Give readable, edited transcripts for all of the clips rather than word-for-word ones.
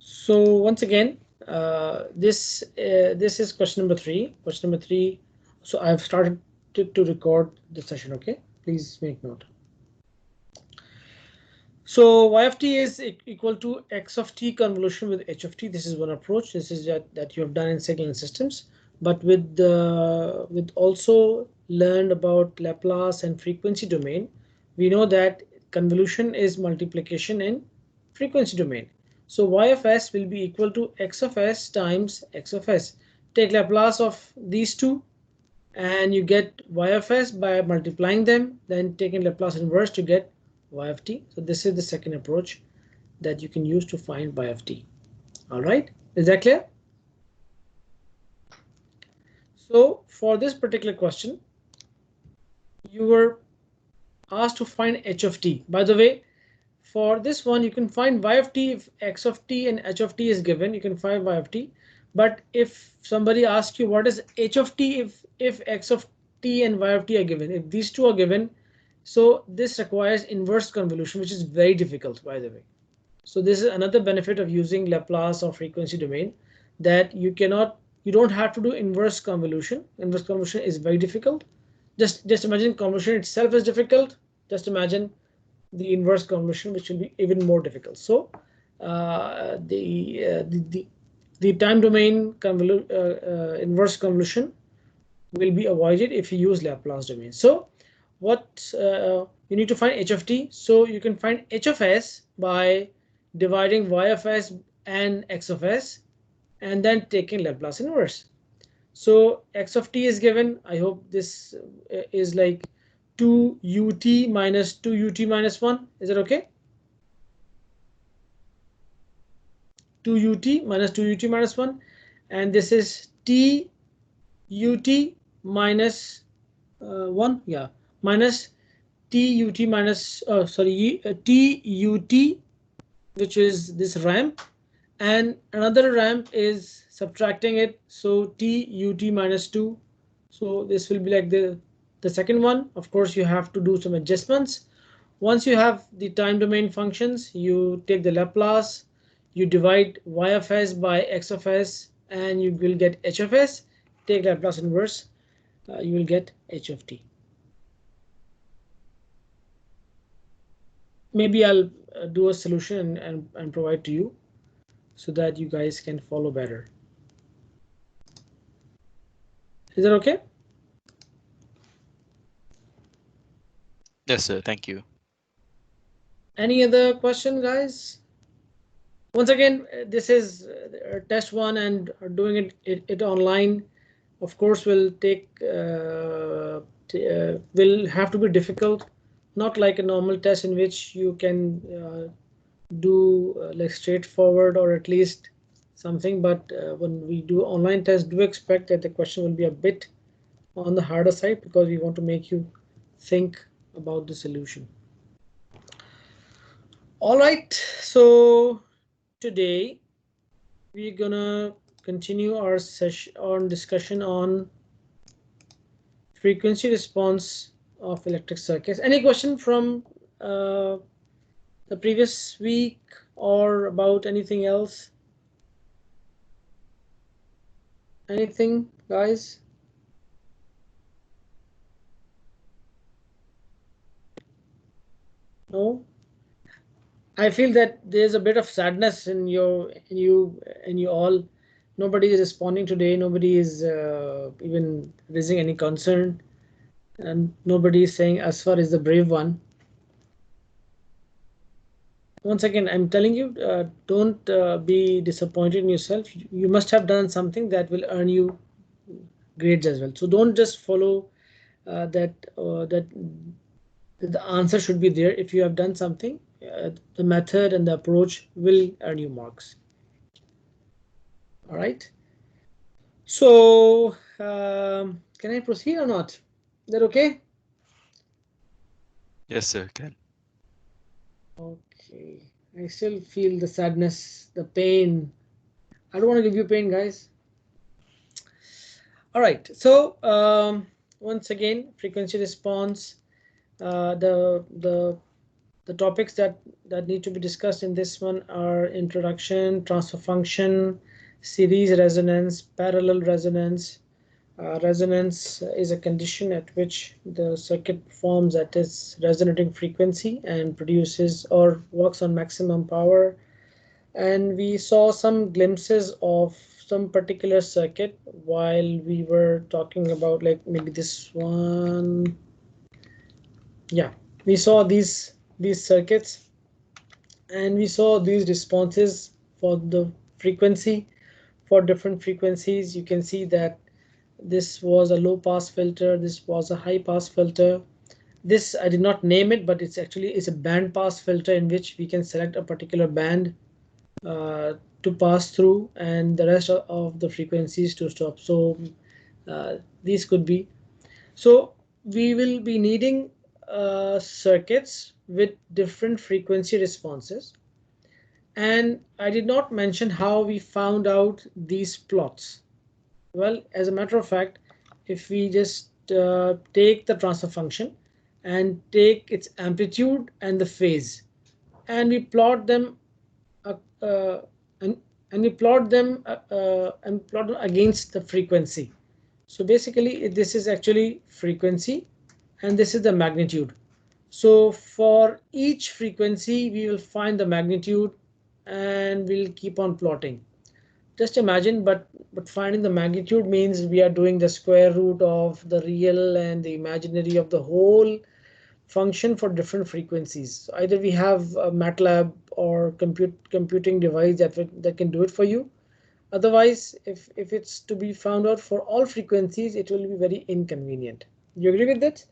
So once again, this is question number 3. Question number 3. So I've started to record the session. Okay, please make note. So y of t is equal to x of t convolution with h of t. This is one approach. This is that you have done in second systems, but with also learned about Laplace and frequency domain, we know that convolution is multiplication in frequency domain. So y of s will be equal to x of s times x of s. Take Laplace of these two and you get y of s by multiplying them, then taking Laplace inverse to get y of t. So this is the second approach that you can use to find y of t. All right, is that clear? So for this particular question, you were asked to find h of t. By the way, for this one, you can find y of t if x of t and h of t is given. You can find y of t. But if somebody asks you what is h of t if x of t and y of t are given, if these two are given, so this requires inverse convolution, which is very difficult, by the way. So this is another benefit of using Laplace or frequency domain, that you don't have to do inverse convolution. Inverse convolution is very difficult. Just imagine convolution itself is difficult. Just imagine the inverse convolution, which will be even more difficult. So the time domain inverse convolution will be avoided if you use Laplace domain. So what you need to find h of t. So you can find h of s by dividing y of s and x of s and then taking Laplace inverse. So x of t is given. I hope this is like 2ut minus 2ut minus 1. Is that okay? 2ut minus 2ut minus 1, and this is t ut minus 1, yeah, minus tut minus tut, which is this ramp, and another ramp is subtracting it, so tut minus 2. So this will be like the second one. Of course, you have to do some adjustments. Once you have the time domain functions, you take the Laplace, you divide y of s by x of s, and you will get h of s. Take Laplace inverse, you will get h of t. Maybe I'll do a solution and provide to you so that you guys can follow better. Is that okay? Yes, sir. Thank you. Any other question, guys? Once again, this is test 1 and doing it online, of course, will take will have to be difficult, not like a normal test in which you can do like straightforward or at least something. But when we do online tests, do expect that the question will be a bit on the harder side, because we want to make you think about the solution. All right, so today we're gonna continue our session on discussion on frequency response of electric circuits. Any question from the previous week or about anything else? Anything, guys? No? I feel that there's a bit of sadness in you all. Nobody is responding today. Nobody is even raising any concern, and nobody is saying Asfar is the brave one. Once again, I'm telling you, don't be disappointed in yourself. You must have done something that will earn you grades as well. So don't just follow that the answer should be there. If you have done something, the method and the approach will earn you marks. All right. So can I proceed or not? Is that okay? Yes, sir. Can. Okay. I still feel the sadness, the pain. I don't want to give you pain, guys. All right. So once again, frequency response. The The topics that need to be discussed in this one are introduction, transfer function, series resonance, parallel resonance. Resonance is a condition at which the circuit performs at its resonating frequency and produces or works on maximum power. And we saw some glimpses of some particular circuit while we were talking about, like, maybe this one. Yeah, we saw these circuits, and we saw these responses for the frequency. For different frequencies, you can see that this was a low pass filter, this was a high pass filter. This I did not name it, but it's actually is a band pass filter in which we can select a particular band to pass through and the rest of the frequencies to stop. So these could be. So we will be needing circuits with different frequency responses. And I did not mention how we found out these plots. Well, as a matter of fact, if we just take the transfer function and take its amplitude and the phase, and we plot them uh, uh, and we plot them against the frequency. So basically, this is actually frequency, and this is the magnitude. So for each frequency, we will find the magnitude, and we'll keep on plotting. Just imagine, but finding the magnitude means we are doing the square root of the real and the imaginary of the whole function for different frequencies. So either we have a MATLAB or computing device that can do it for you. Otherwise, if it's to be found out for all frequencies, it will be very inconvenient. You agree with that?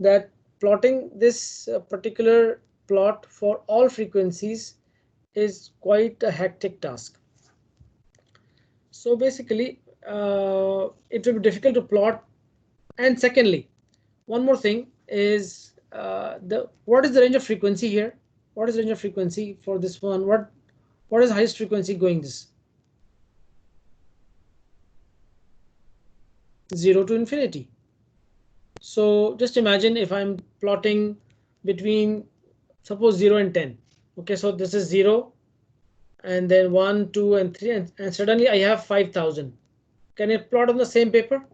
That plotting this particular plot for all frequencies is quite a hectic task. So basically, it will be difficult to plot. And secondly, one more thing is what is the range of frequency here? What is the range of frequency for this one? What is the highest frequency going this? 0 to infinity. So just imagine if I'm plotting between, suppose, 0 and 10. Okay, so this is 0, and then 1, 2, and 3, and suddenly I have 5,000. Can I plot on the same paper?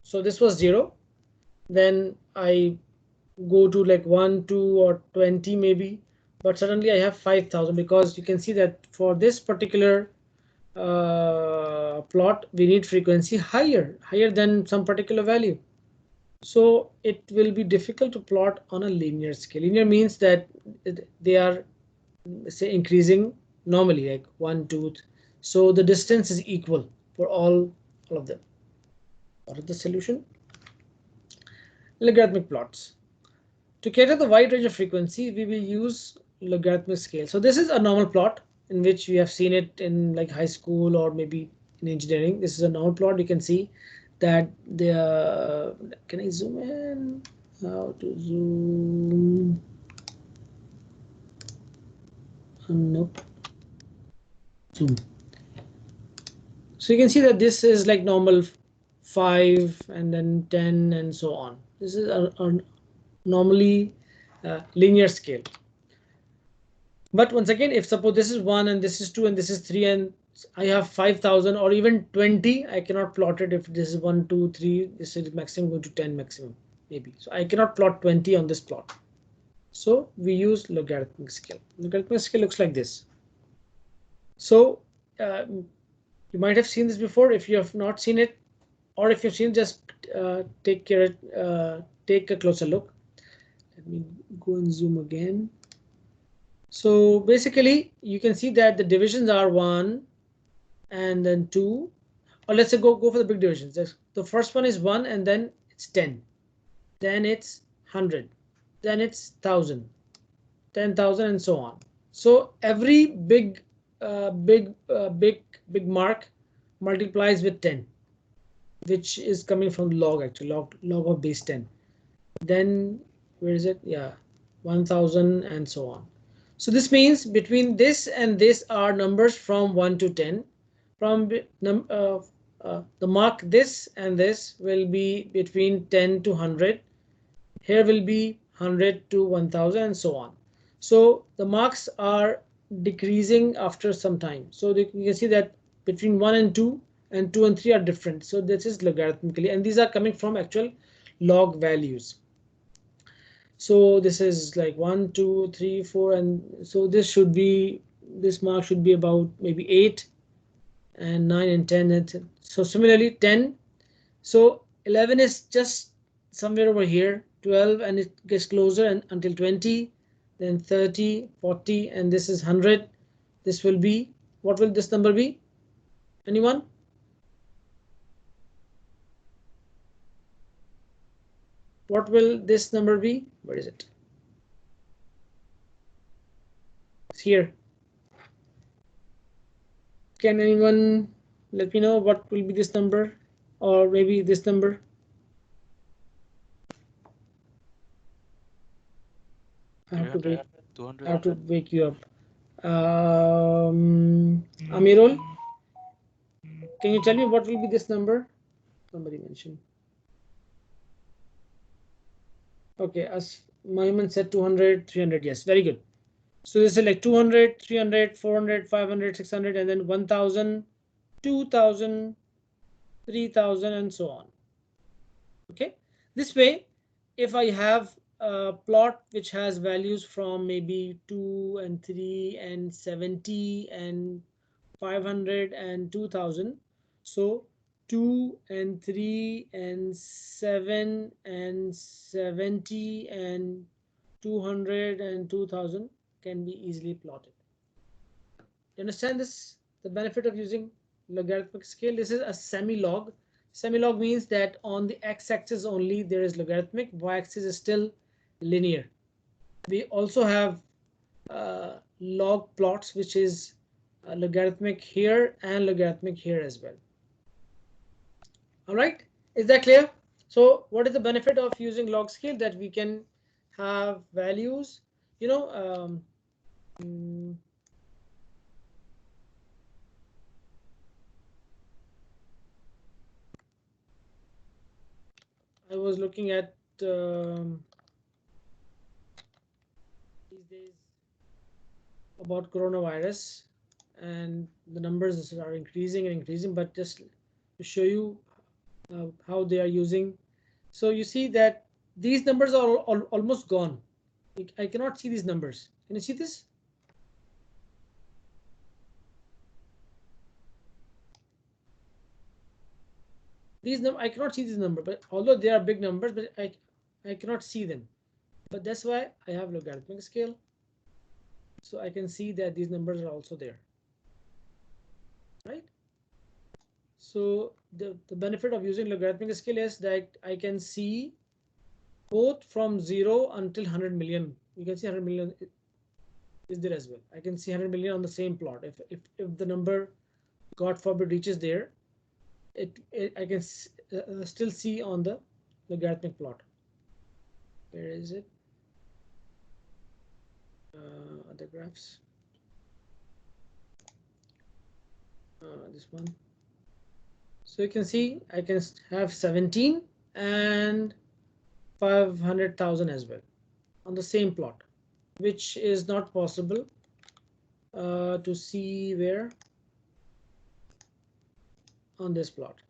So this was 0. Then I go to like 1, 2, or 20 maybe, but suddenly I have 5,000, because you can see that for this particular plot we need frequency higher than some particular value. So it will be difficult to plot on a linear scale. Linear means that they are, say, increasing normally, like 1, 2. So the distance is equal for all of them. What is the solution? Logarithmic plots. To cater the wide range of frequency, we will use logarithmic scale. So this is a normal plot in which we have seen it in like high school or maybe in engineering. This is a normal plot. You can see that the can I zoom in? How to zoom? Nope. Zoom. So you can see that this is like normal 5 and then 10 and so on. This is a normally linear scale. But once again, if suppose this is 1 and this is 2 and this is 3 and I have 5,000 or even 20, I cannot plot it. If this is 1, 2, 3, this is maximum going to 10 maximum maybe. So I cannot plot 20 on this plot. So we use logarithmic scale. Logarithmic scale looks like this. So you might have seen this before. If you have not seen it, or if you've seen, just take a closer look. Let me go and zoom again. So basically, you can see that the divisions are 1 and then 2. Or let's say go for the big divisions. The first one is 1 and then it's 10. Then it's 100. Then it's 1,000, 10,000, and so on. So every big mark multiplies with 10, which is coming from log, actually log of base 10. Then where is it? Yeah, 1,000 and so on. So this means between this and this are numbers from 1 to 10. From the mark this and this will be between 10 to 100. Here will be 100 to 1000 and so on. So the marks are decreasing after some time. So you can see that between 1 and 2 and 3 are different. So this is logarithmically, and these are coming from actual log values. So this is like 1, 2, 3, 4, and so this mark should be about maybe 8 and 9 and 10. And so similarly 10. So 11 is just somewhere over here, 12, and it gets closer and until 20, then 30, 40, and this is 100. This will be, what will this number be? Anyone? What will this number be? Where is it? It's here. Can anyone let me know what will be this number, or maybe this number? I have to 300, wake, I 200. have to wake you up. Amirul, can you tell me what will be this number? Somebody mentioned. Okay, as Mohammed said 200, 300. Yes, very good. So this is like 200, 300, 400, 500, 600, and then 1000, 2000, 3000, and so on. Okay, this way, if I have a plot which has values from maybe 2 and 3 and 70 and 500 and 2000, so 2 and 3 and 7 and 70 and 200 and 2000 can be easily plotted. You understand this? The benefit of using logarithmic scale. This is a semi-log. Semi-log means that on the x-axis only there is logarithmic, y-axis is still linear. We also have log plots, which is logarithmic here and logarithmic here as well. All right, is that clear? So what is the benefit of using log scale? That we can have values, I was looking at these days about coronavirus, and the numbers are increasing and increasing, but just to show you how they are using. So you see that these numbers are almost gone. I cannot see these numbers. Can you see this? I cannot see these numbers, but although they are big numbers, but I cannot see them. But that's why I have logarithmic scale. So I can see that these numbers are also there. Right? So the benefit of using logarithmic scale is that I can see both from 0 until 100 million. You can see 100 million is there as well. I can see 100 million on the same plot. If the number, God forbid, reaches there, I can still see on the logarithmic plot. Where is it? Other graphs. This one. So you can see I can have 17 and 500,000 as well on the same plot, which is not possible to see where on this plot.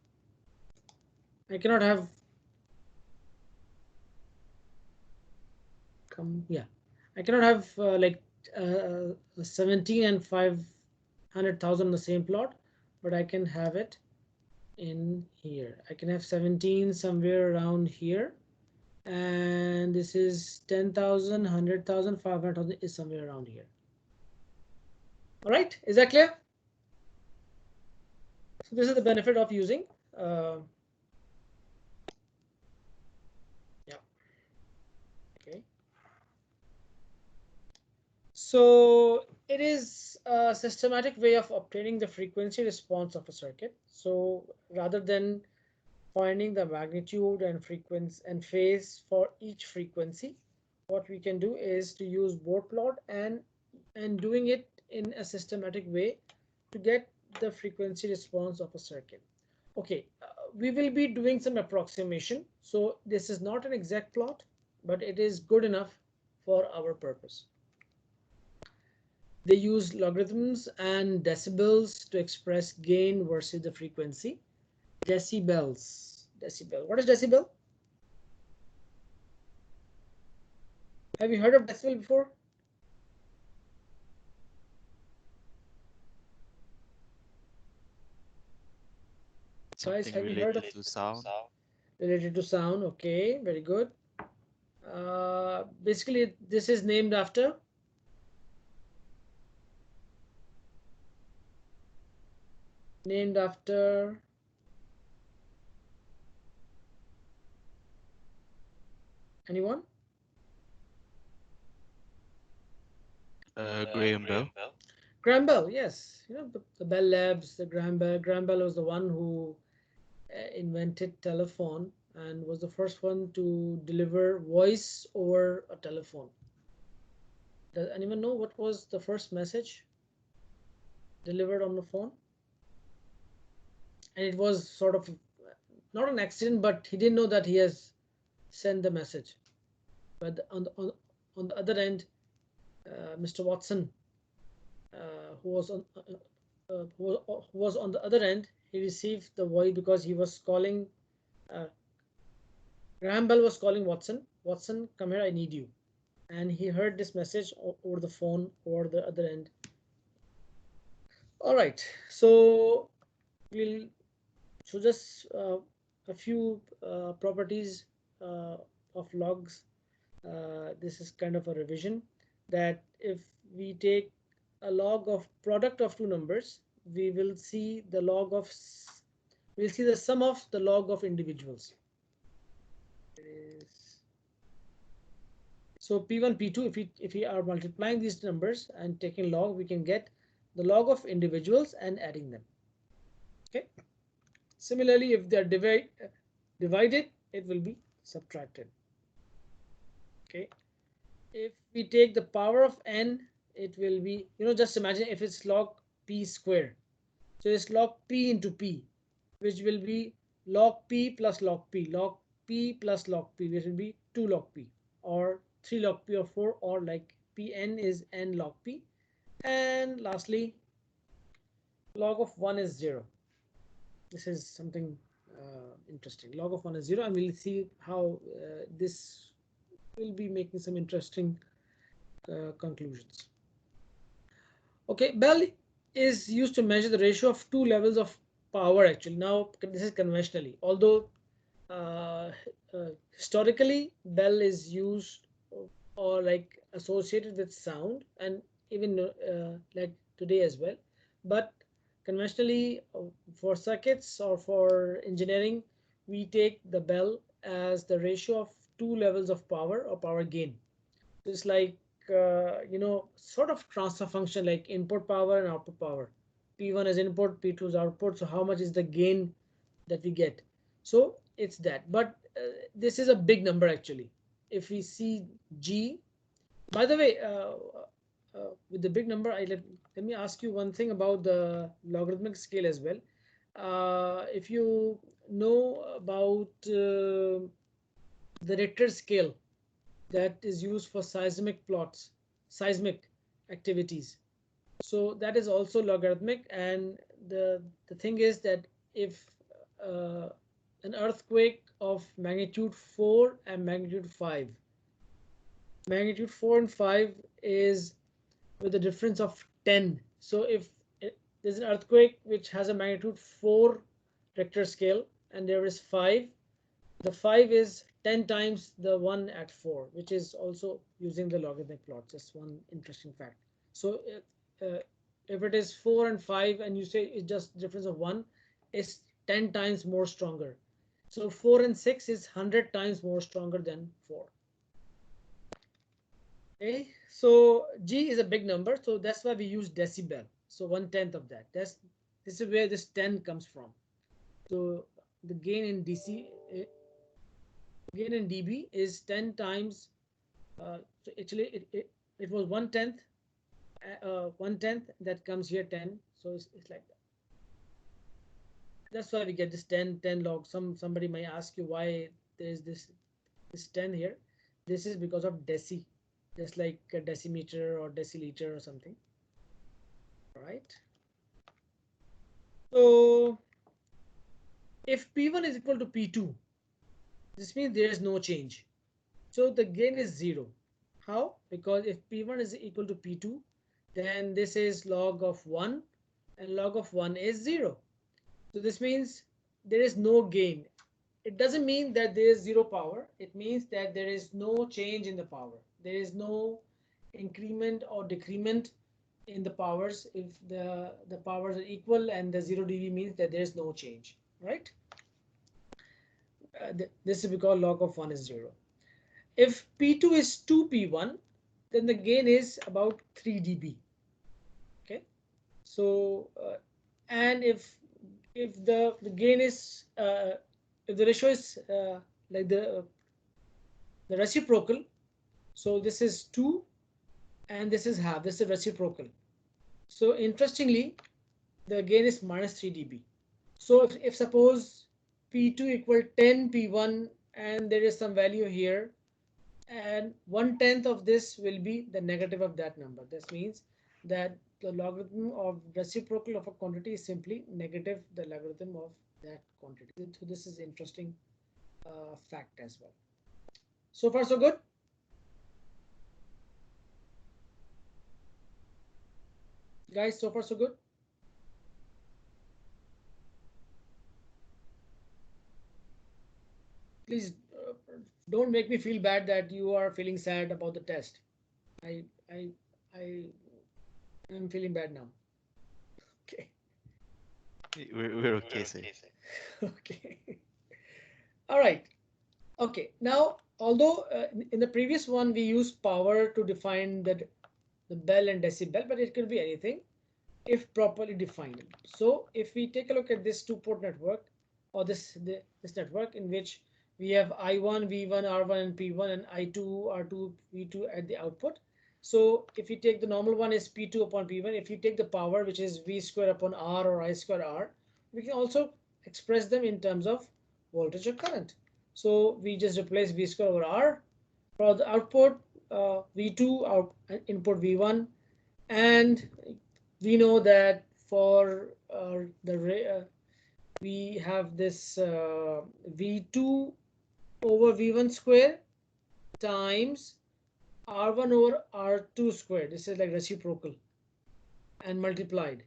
I cannot have I cannot have like 17 and 500,000 on the same plot, but I can have it in here. I can have 17 somewhere around here, and this is 10,000, 100,000, 500,000 is somewhere around here. All right, is that clear? So this is the benefit of using okay. So it is a systematic way of obtaining the frequency response of a circuit. So rather than finding the magnitude and frequency and phase for each frequency, what we can do is to use Bode plot and doing it in a systematic way to get the frequency response of a circuit. Okay, we will be doing some approximation. So this is not an exact plot. but it is good enough for our purpose. They use logarithms and decibels to express gain versus the frequency. Decibels. Decibel. What is decibel? Have you heard of decibel before? Guys, Something have you heard of related to sound. related to sound? Okay, very good. Basically, this is named after anyone? Graham Bell. Graham Bell, yes. You know the Bell Labs, the Graham Bell. Graham Bell was the one who invented telephone and was the first one to deliver voice over a telephone. Does anyone know what was the first message delivered on the phone? And it was sort of not an accident, but he didn't know that he has sent the message. But on the other end, Mr. Watson, who was on who was on the other end, he received the voice because he was calling. Uh, Graham Bell was calling Watson. Watson, come here, I need you. And he heard this message over the phone or the other end. All right, so we'll just a few properties of logs. This is kind of a revision that if we take a log of product of two numbers, we will see the log of we'll see the sum of the log of individuals. So P1, P2, if we are multiplying these numbers and taking log, we can get the log of individuals and adding them. Okay. Similarly, if they are divided, it will be subtracted. Okay. If we take the power of n, it will be, just imagine if it's log p square. So it's log p into p, which will be log p plus log p, log p plus log p, which will be 2 log p, or 3 log p, or 4, or like pn is n log p. And lastly, log of 1 is 0. This is something interesting. Log of 1 is 0, and we'll see how this will be making some interesting conclusions. Okay, Bell is used to measure the ratio of two levels of power actually. Now, this is conventionally, although uh, historically Bell is used or like associated with sound, and even like today as well. But conventionally, for circuits or for engineering, we take the Bell as the ratio of two levels of power or power gain. It's like sort of transfer function, like input power and output power. P1 is input, P2 is output. So how much is the gain that we get? So it's that. But this is a big number actually. If we see G, by the way, with the big number, let me ask you one thing about the logarithmic scale as well. If you know about the Richter scale that is used for seismic plots, seismic activities. So that is also logarithmic, and the thing is that if uh, an earthquake of magnitude 4 and magnitude 5, magnitude 4 and 5 is with a difference of 10. So if there's an earthquake which has a magnitude 4 Richter scale and there is 5, the 5 is 10 times the one at 4, which is also using the logarithmic plot. Just one interesting fact. So uh, if it is 4 and 5 and you say it's just difference of 1, it's 10 times more stronger. So 4 and 6 is 100 times more stronger than 4. Okay, so G is a big number, so that's why we use decibel. So 1/10 of that. This is where this 10 comes from. So the gain in gain in dB is 10 times. So actually, it was 1/10, 1/10 that comes here 10. So it's like that. That's why we get this 10 log. Somebody might ask you why there is this 10 here. This is because of deci, just like a decimeter or deciliter or something. All right. So if P1 is equal to P2, this means there is no change. So the gain is 0. How? Because if P1 is equal to P2, then this is log of 1 and log of 1 is 0. So this means there is no gain. It doesn't mean that there is zero power. It means that there is no change in the power. There is no increment or decrement in the powers if the powers are equal, and the 0 dB means that there is no change, right? This is because log of 1 is 0. If P2 is 2P1, then the gain is about 3 dB. Okay, so and if the gain is if the ratio is like the reciprocal, so this is 2 and this is half, this is reciprocal. So interestingly, the gain is minus 3 dB. So if suppose P2 equal 10 P1 and there is some value here, and 1/10 of this will be the negative of that number. This means that the logarithm of reciprocal of a quantity is simply negative the logarithm of that quantity. So this is interesting fact as well. So far so good. Guys, so far so good. Please don't make me feel bad that you are feeling sad about the test. I I I am feeling bad now. Okay. We're okay, sir. Okay. All right. Okay. Now, although in the previous one we used power to define the bell and decibel, but it could be anything if properly defined. So if we take a look at this two-port network, or this network in which we have I1, V1, R1, and P1, and I2, R2, V2 at the output. So if you take the normal one is P2 upon P1, if you take the power, which is V square upon R or I square R, we can also express them in terms of voltage or current. So we just replace V square over R for the output, V2, our input V1, and we know that for we have this V2 over V1 square times R1 over R2 square. This is like reciprocal and multiplied.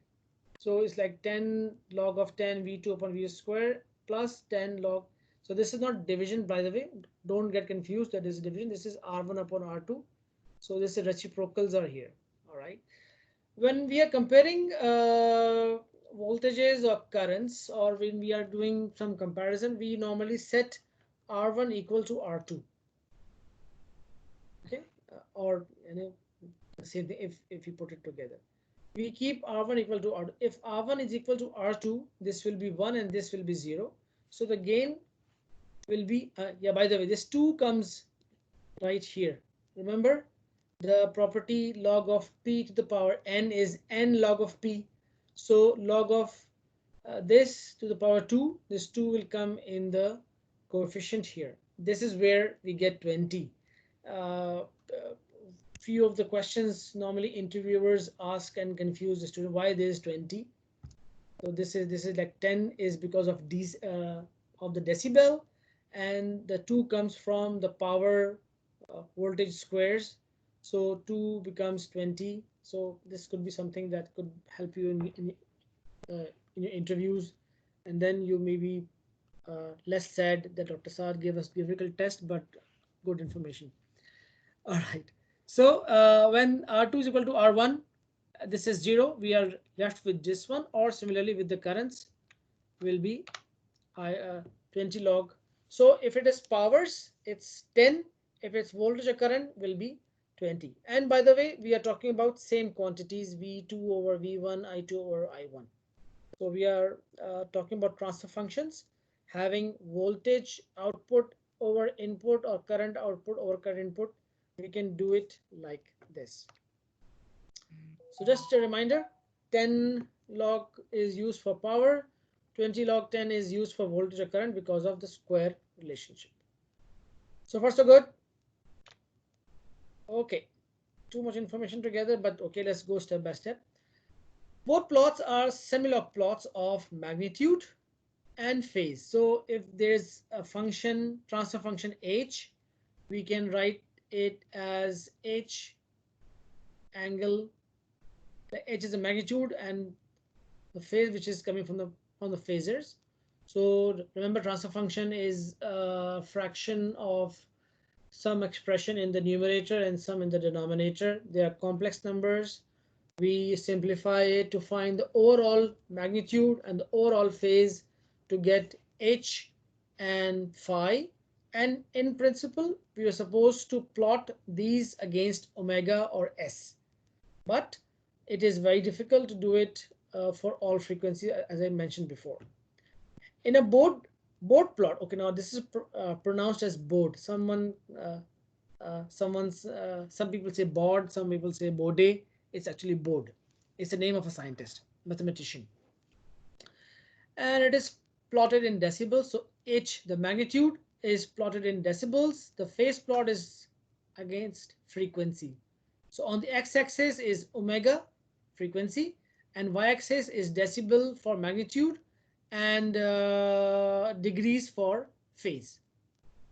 So it's like 10 log of 10 V2 upon V square plus 10 log. So this is not division, by the way. Don't get confused that this is division. This is R1 upon R2. So this is reciprocals are here. All right. When we are comparing voltages or currents, or when we are doing some comparison, we normally set R1 equal to R2. Okay, or same thing if you put it together. We keep R1 equal to R2. If R1 is equal to R2, this will be 1 and this will be 0. So the gain will be, yeah, by the way, this 2 comes right here. Remember, the property log of p to the power n is n log of p. So log of this to the power 2, this 2 will come in the coefficient here. This is where we get 20. Few of the questions normally interviewers ask and confuse the student why there is 20. So this is like 10 is because of these of the decibel, and the 2 comes from the power voltage squares. So 2 becomes 20. So this could be something that could help you in your interviews, and then you may be less sad that Dr. Saad gave us difficult test, but good information. All right. So when R2 is equal to R1, this is 0. We are left with this one, or similarly with the currents will be 20 log. So if it is powers, it's 10. If it's voltage or current, will be 20. And by the way, we are talking about same quantities, V2 over V1, I2 over I1. So we are talking about transfer functions having voltage output over input or current output over current input. We can do it like this. So just a reminder, 10 log is used for power, 20 log 10 is used for voltage or current because of the square relationship. So far so good. Okay, too much information together, but okay, let's go step by step. Both plots are semilog plots of magnitude and phase. So if there's a function, transfer function h, we can write it as h angle. The h is the magnitude and the phase which is coming from the phasors. So remember, transfer function is a fraction of some expression in the numerator and some in the denominator. They are complex numbers. We simplify it to find the overall magnitude and the overall phase to get h and phi. And in principle, we are supposed to plot these against omega or s. But it is very difficult to do it for all frequencies, as I mentioned before. In a Bode plot, okay, now this is pronounced as Bode. Some people say Bode, some people say Bode. It's actually Bode. It's the name of a scientist, mathematician, and it is plotted in decibels. So h, the magnitude, is plotted in decibels. The phase plot is against frequency. So on the x-axis is omega, frequency, and y-axis is decibel for magnitude and degrees for phase.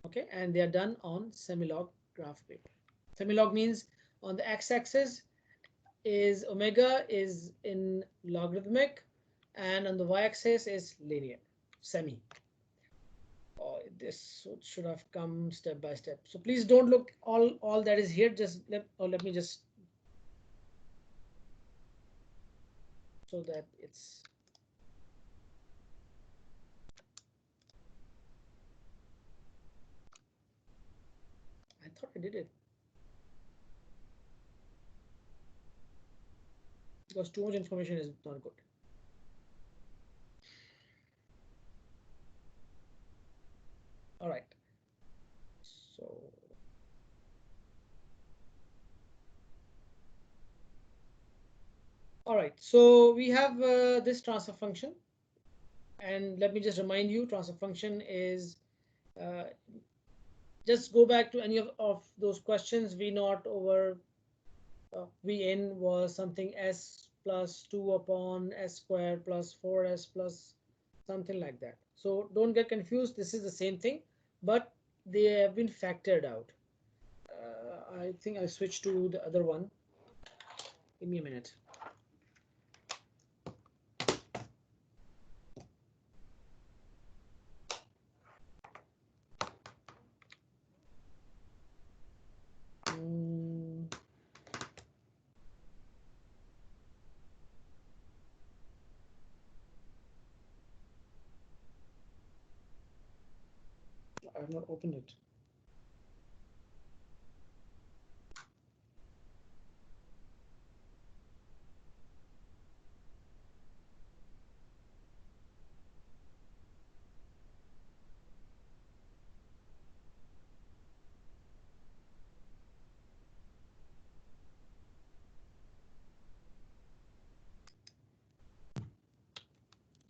Okay, and they are done on semilog graph paper. Semilog means on the x-axis is omega is in logarithmic, and on the y-axis is linear, semi. Oh, this should have come step by step. So please don't look all that is here. Just let me just, so that it's, I thought I did it because too much information is not good. All right. So all right. So we have this transfer function, and let me just remind you, transfer function is uh, just go back to any of those questions. V naught over Vn was something s plus 2 upon s squared plus 4s plus something like that. So don't get confused. This is the same thing, but they have been factored out. I think I switched to the other one. Give me a minute. I have not opened it.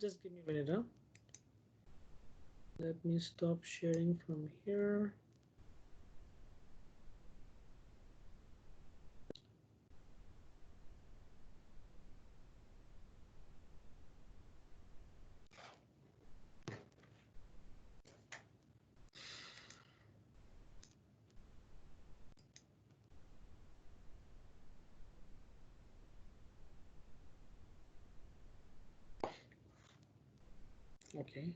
Just give me a minute, huh? Let me stop sharing from here. Okay.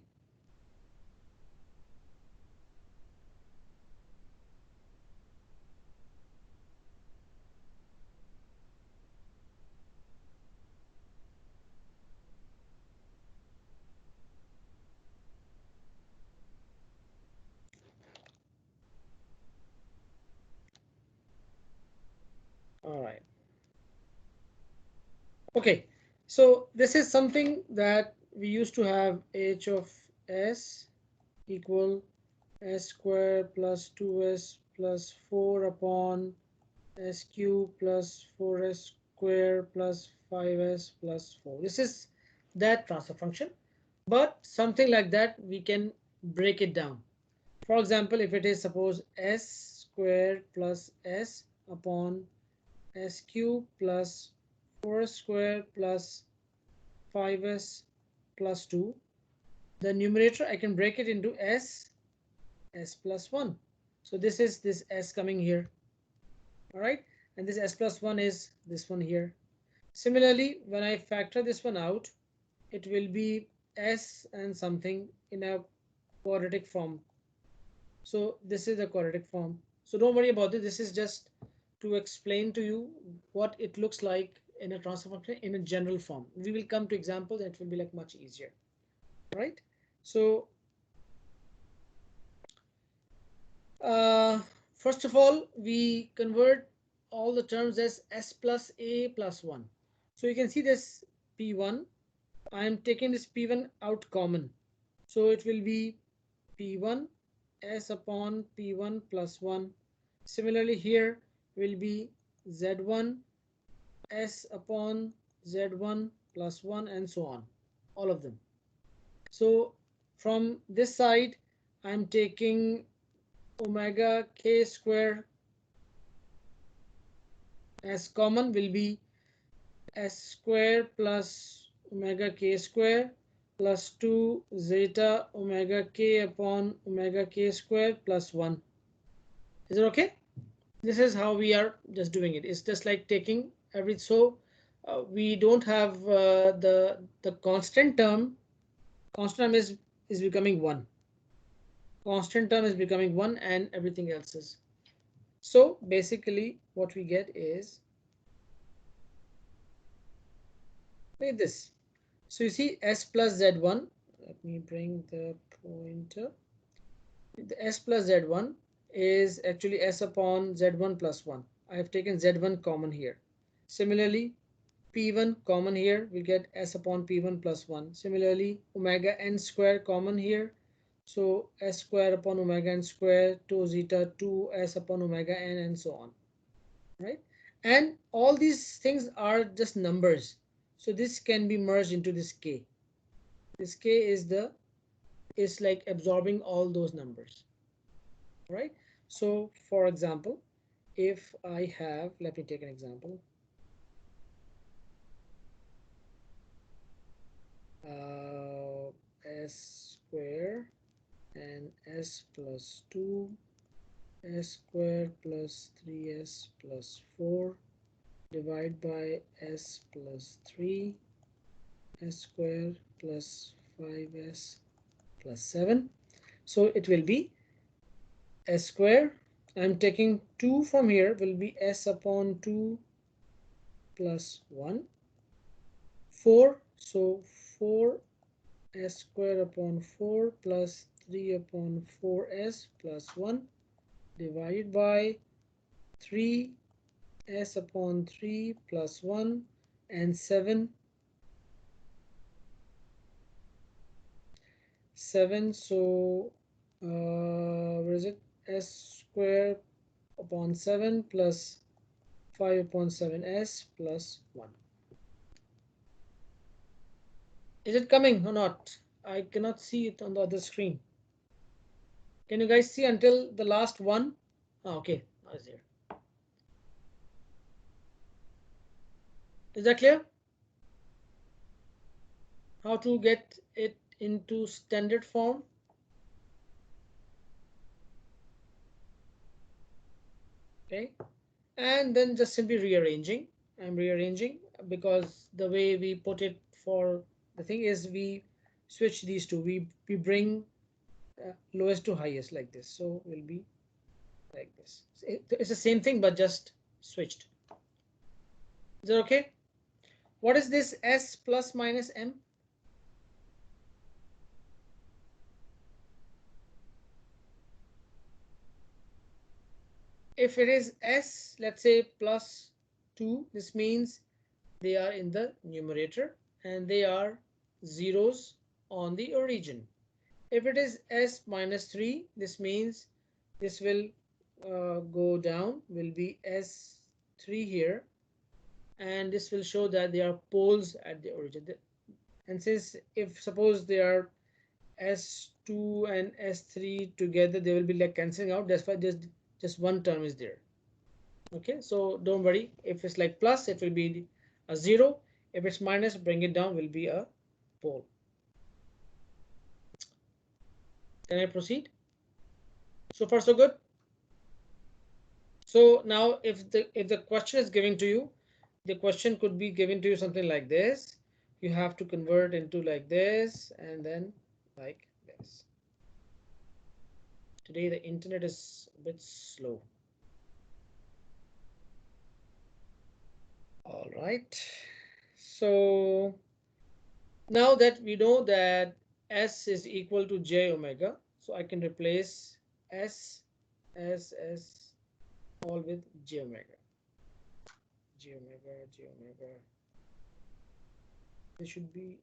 All right. Okay. So this is something that we used to have h of s equal s squared plus 2s plus 4 upon s cube plus 4s squared plus 5s plus 4. This is that transfer function, but something like that we can break it down. For example, if it is suppose s squared plus s upon s cube plus 4s square plus 5s plus 2. The numerator I can break it into s plus 1. So this is this s coming here. All right, and this s plus 1 is this one here. Similarly, when I factor this one out, it will be s and something in a quadratic form. So this is the quadratic form. So don't worry about this. This is just to explain to you what it looks like in a transfer function in a general form. We will come to examples and it will be like much easier. Right? So first of all, we convert all the terms as s plus a plus 1. So you can see this p1. I am taking this p1 out common. So it will be p1 s upon p1 plus 1. Similarly, here will be z1 s upon z1 plus 1 and so on, all of them. So from this side, I'm taking omega k square as common, will be s square plus omega k square plus 2 zeta omega k upon omega k square plus 1. Is it okay? This is how we are just doing it. It's just like taking every, so we don't have the constant term. Constant term is becoming 1. Constant term is becoming 1 and everything else is. So basically what we get is like this. So you see s plus z1. Let me bring the pointer. The s plus z1 is actually s upon z1 plus 1. I have taken z1 common here. Similarly, p1 common here, we get s upon p1 plus 1. Similarly, omega n square common here. So s square upon omega n square, 2 zeta 2 s upon omega n and so on. Right? And all these things are just numbers. So this can be merged into this k. This k is like absorbing all those numbers. Right? So for example, if I have, let me take an example. S square and s plus 2 s square plus 3s plus 4 divided by s plus 3 s square plus 5s plus 7. So it will be s square. I'm taking 2 from here, will be s upon 2 plus 1. 4, so 4 s square upon 4 plus 3 upon 4s plus 1 divided by 3 s upon 3 plus 1 and 7. 7, so where is it? S square upon 7 plus 5 upon 7s plus 1. Is it coming or not? I cannot see it on the other screen. Can you guys see until the last one? Oh, okay, now it's there. Is that clear? How to get it into standard form? Okay, and then just simply rearranging. I'm rearranging because the way we put it for the thing is we switch these two. We bring lowest to highest like this. So will be like this. It's the same thing but just switched. Is that okay? What is this s plus minus m? If it is s, let's say plus 2, this means they are in the numerator and they are zeros on the origin. If it is s minus 3, this means this will go down, will be s3 here, and this will show that they are poles at the origin. And since if suppose they are s2 and s3 together, they will be like cancelling out. That's why just one term is there. Okay, so don't worry. If it's like plus, it will be a 0. If it's minus, bring it down, will be a pole. Can I proceed? So far, so good. So now, if the question is given to you, the question could be given to you something like this. You have to convert into like this and then like this. Today the internet is a bit slow. All right. So now that we know that S is equal to j omega, so I can replace S all with j omega. J omega, j omega. There should be,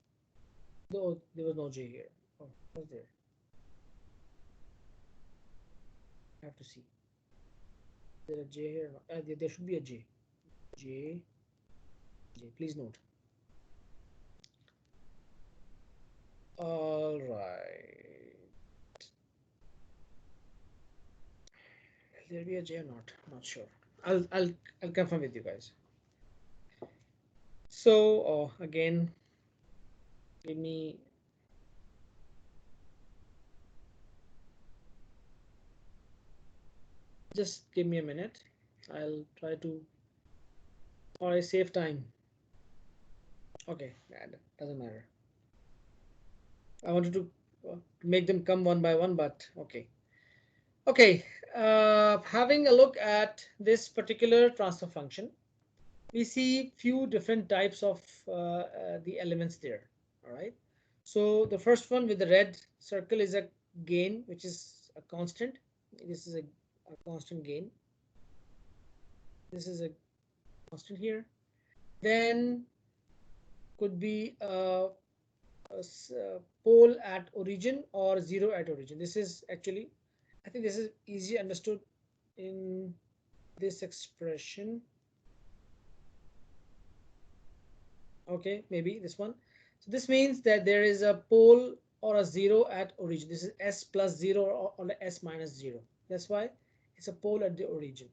no, there was no j here. Oh, was there? I have to see. Is there a j here? No. There should be a j. J, j. Please note. All right. Will there be a j or not? I'm not sure. I'll confirm with you guys. So again, give me just give me a minute. I'll try to, or I save time. Okay, that doesn't matter. I wanted to make them come one by one, but okay. Okay, having a look at this particular transfer function, we see few different types of the elements there. All right. So the first one with the red circle is a gain, which is a constant. This is a constant gain. This is a constant here. Then could be a pole at origin or 0 at origin. This is actually, I think this is easy understood in this expression. Okay, maybe this one. So this means that there is a pole or a 0 at origin. This is S plus 0 or S minus 0. That's why it's a pole at the origin.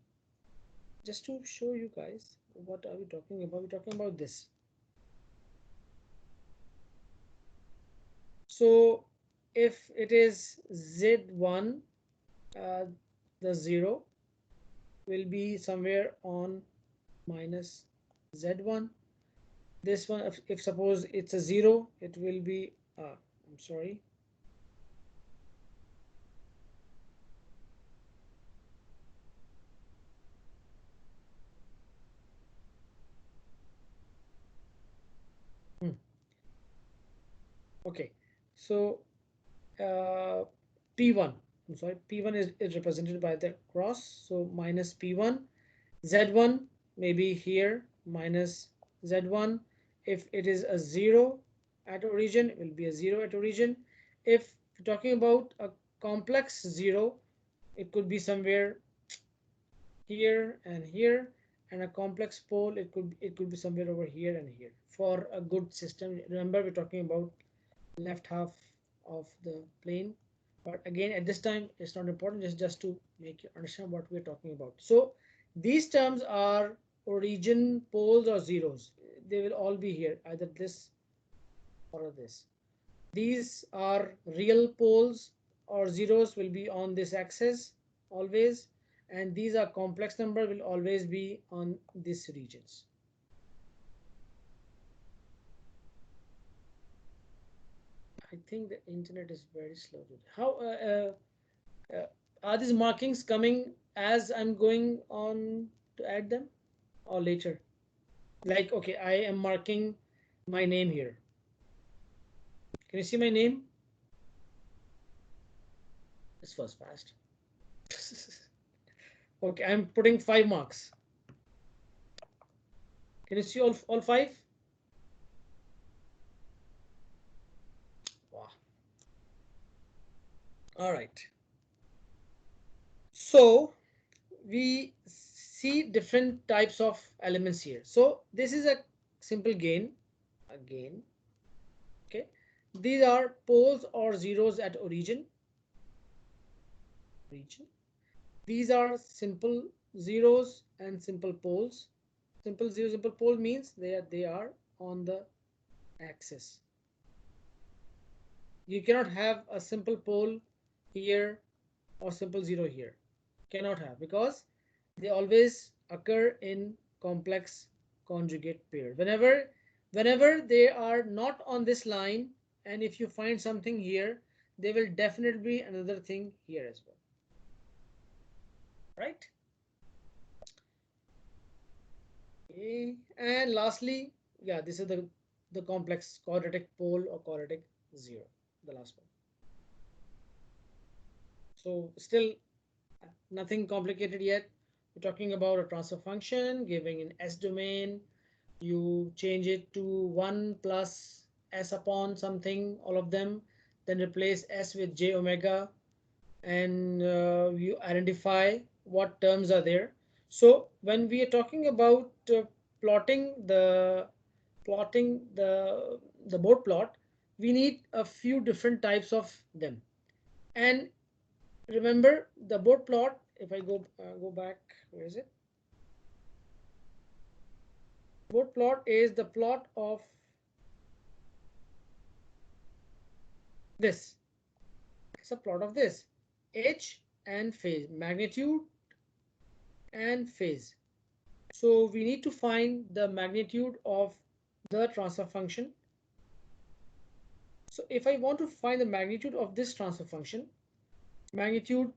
Just to show you guys, what are we talking about? We're talking about this. So if it is Z1, the 0 will be somewhere on minus Z1. This one, if suppose it's a 0, it will be, I'm sorry. Okay, so P1, I'm sorry, P1 is represented by the cross, so minus P1, Z1 maybe here, minus Z1. If it is a 0 at origin, it will be a 0 at origin. If you're talking about a complex 0, it could be somewhere here and here, and a complex pole, it could be somewhere over here and here. For a good system, remember we're talking about left half of the plane, but again at this time it's not important, just to make you understand what we're talking about. So these terms are origin, poles or zeros. They will all be here, either this or this. These are real poles or zeros will be on this axis always, and these are complex number will always be on these regions. I think the internet is very slow today. How are these markings coming as I'm going on to add them or later? Like, okay, I am marking my name here. Can you see my name? This was fast. Okay, I'm putting 5 marks. Can you see all 5? Wow. All right. So we see different types of elements here. So this is a simple gain, again. Okay, these are poles or zeros at origin. These are simple zeros and simple poles. Simple zero, simple pole means they are on the axis. You cannot have a simple pole here or simple zero here. Cannot have, because they always occur in complex conjugate pair. Whenever they are not on this line, and if you find something here, there will definitely be another thing here as well. Right? Okay. And lastly, yeah, this is the complex quadratic pole or quadratic zero, the last one. So still nothing complicated yet. We're talking about a transfer function giving an S domain. You change it to 1 plus S upon something, all of them, then replace S with j omega, and you identify what terms are there. So when we are talking about plotting the plotting the board plot, we need a few different types of them. And remember the board plot, if I go back, where is it? Board plot is the plot of this. It's a plot of this, h and phase, magnitude and phase. So we need to find the magnitude of the transfer function. So if I want to find the magnitude of this transfer function, magnitude,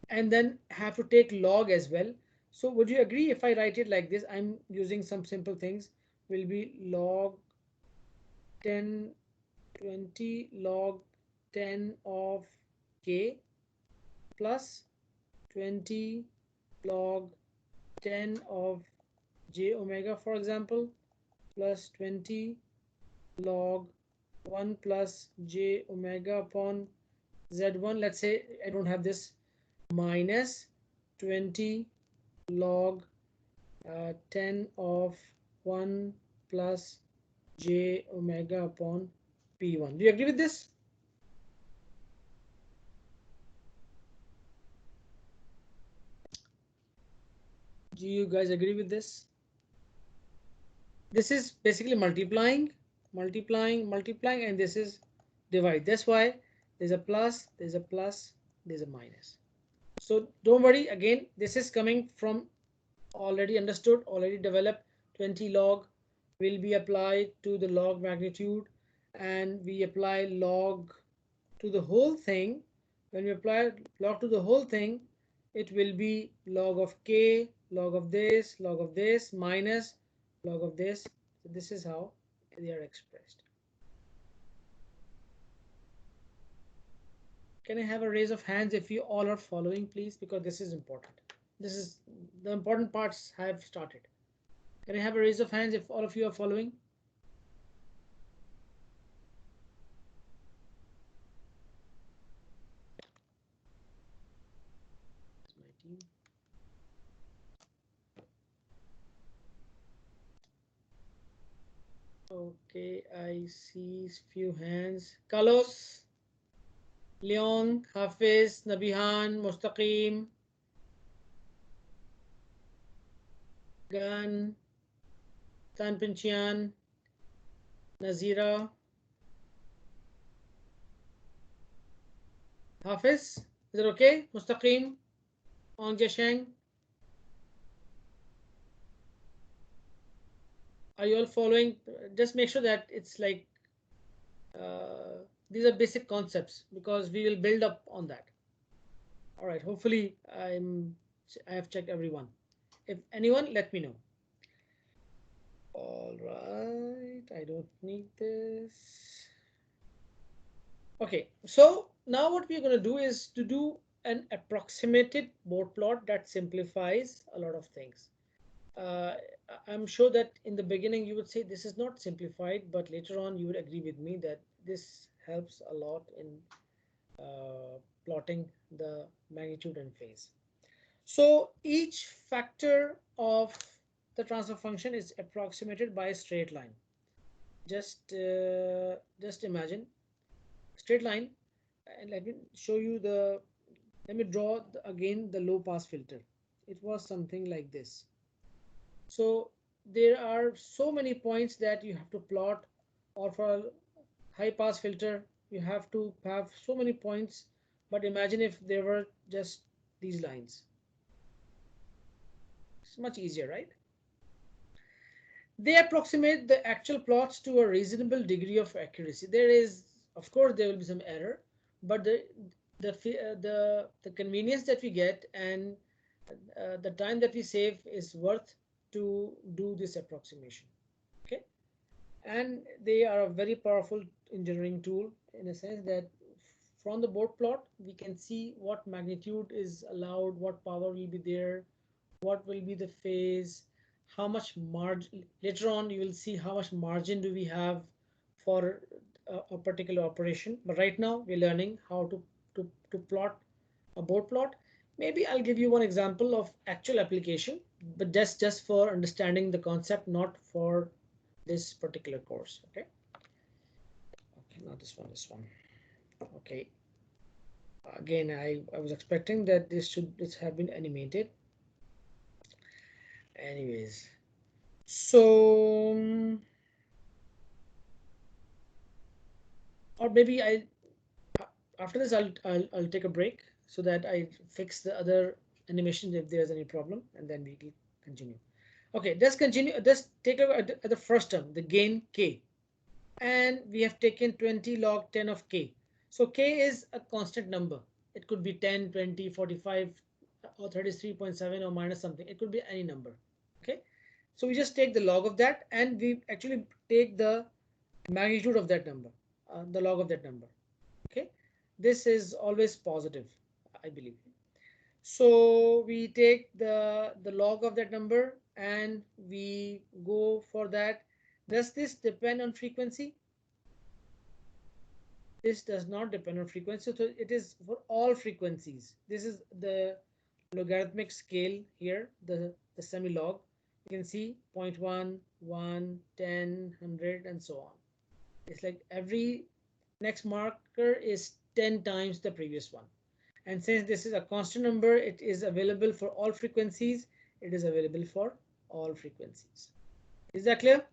and then have to take log as well. So would you agree if I write it like this? I'm using some simple things. Will be log 10, 20 log 10 of k plus 20 log 10 of j omega, for example, plus 20 log 1 plus j omega upon z1. Let's say I don't have this, minus 20 log 10 of 1 plus j omega upon p1. Do you agree with this? Do you guys agree with this? This is basically multiplying, multiplying, and this is divide. That's why there's a plus, there's a plus, there's a minus. So don't worry, again, this is coming from already understood, already developed. 20 log will be applied to the log magnitude, and we apply log to the whole thing. When we apply log to the whole thing, it will be log of k, log of this, minus log of this. So this is how they are expressed. Can I have a raise of hands if you all are following, please? Because this is important. This is the important parts have started. Can I have a raise of hands if all of you are following? That's my team. Okay, I see few hands. Carlos, Leon, Hafiz, Nabihan, Mustaqim, Gan, Tan Pinchian, Nazira, Hafiz. Is it okay? Mustaqim, Ong Jashang. Are you all following? Just make sure that it's like these are basic concepts, because we will build up on that. All right. Hopefully, I have checked everyone. If anyone, let me know. All right. I don't need this. Okay. So now what we're going to do is to do an approximated board plot that simplifies a lot of things. uh, I'm sure that in the beginning you would say this is not simplified, but later on you would agree with me that this helps a lot in plotting the magnitude and phase. So each factor of the transfer function is approximated by a straight line. Just imagine straight line, and let me show you the. Let me draw again the low pass filter. it was something like this. So there are so many points that you have to plot, or for a high pass filter you have to have so many points. But imagine if there were just these lines. It's much easier, right? They approximate the actual plots to a reasonable degree of accuracy. There is, of course, there will be some error, but the convenience that we get and the time that we save is worth to do this approximation. Okay, and they are a very powerful engineering tool in a sense that from the board plot we can see what magnitude is allowed, what power will be there, what will be the phase, how much margin. Later on you will see how much margin do we have for a particular operation, but right now we're learning how to plot a board plot. Maybe I'll give you one example of actual application, but just for understanding the concept, not for this particular course. Okay, okay, not this one. Okay, again, I was expecting that this have been animated. Anyways, so or maybe after this I'll take a break so that I fix the other animation if there's any problem, and then we can continue. Okay, let's continue. Let's take a look at the first term, the gain k, and we have taken 20 log 10 of k. So k is a constant number. It could be 10, 20, 45, or 33.7, or minus something. It could be any number. Okay, so we just take the log of that, and we actually take the magnitude of that number, the log of that number. Okay, this is always positive, I believe. So we take the log of that number and we go for that. Does this depend on frequency? This does not depend on frequency, so it is for all frequencies. This is the logarithmic scale here, the semi-log. You can see 0.1, 1, 10, 100, and so on. It's like every next marker is 10 times the previous one. And since this is a constant number, it is available for all frequencies. It is available for all frequencies. Is that clear?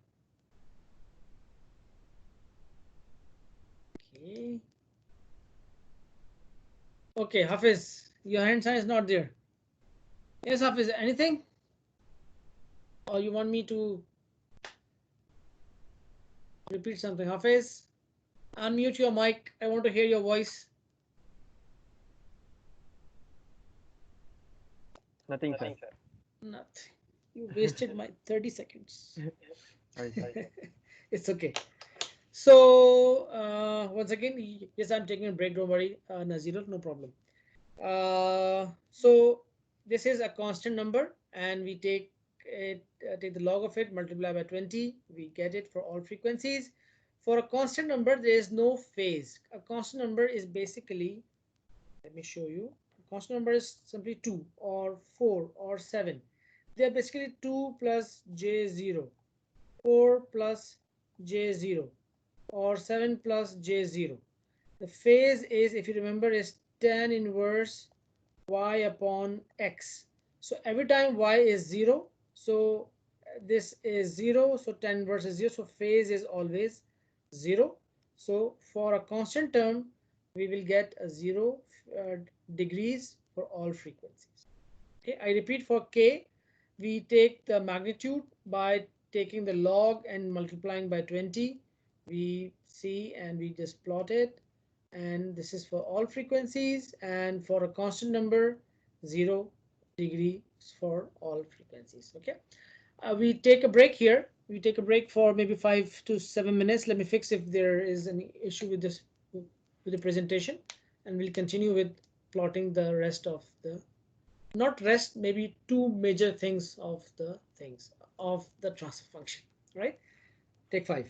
Okay. Okay, Hafiz, your hand sign is not there. Yes, Hafiz, anything? Or you want me to repeat something? Hafiz, unmute your mic. I want to hear your voice. Nothing, sir. Nothing. You wasted my 30 seconds. Sorry, sir. It's okay. So once again, yes, I'm taking a break. Don't worry, Nazirul, no problem. So this is a constant number, and we take it, take the log of it, multiply by 20. We get it for all frequencies. For a constant number, there is no phase. A constant number is basically, let me show you. A constant number is simply 2 or 4 or 7. They are basically 2 plus j0, 4 plus j0, or 7 plus j0. The phase is, if you remember, is tan inverse y upon x. So every time y is 0, so this is 0, so tan inverse is 0, so phase is always 0. So for a constant term, we will get a 0 degrees for all frequencies. Okay, I repeat, for k, we take the magnitude by taking the log and multiplying by 20. We see and we just plot it, and this is for all frequencies, and for a constant number, 0 degrees for all frequencies. Okay, we take a break here. We take a break for maybe 5 to 7 minutes. Let me fix if there is any issue with this, with the presentation, and we'll continue with plotting the rest of the, not rest, maybe two major things of the transfer function, right? Take 5.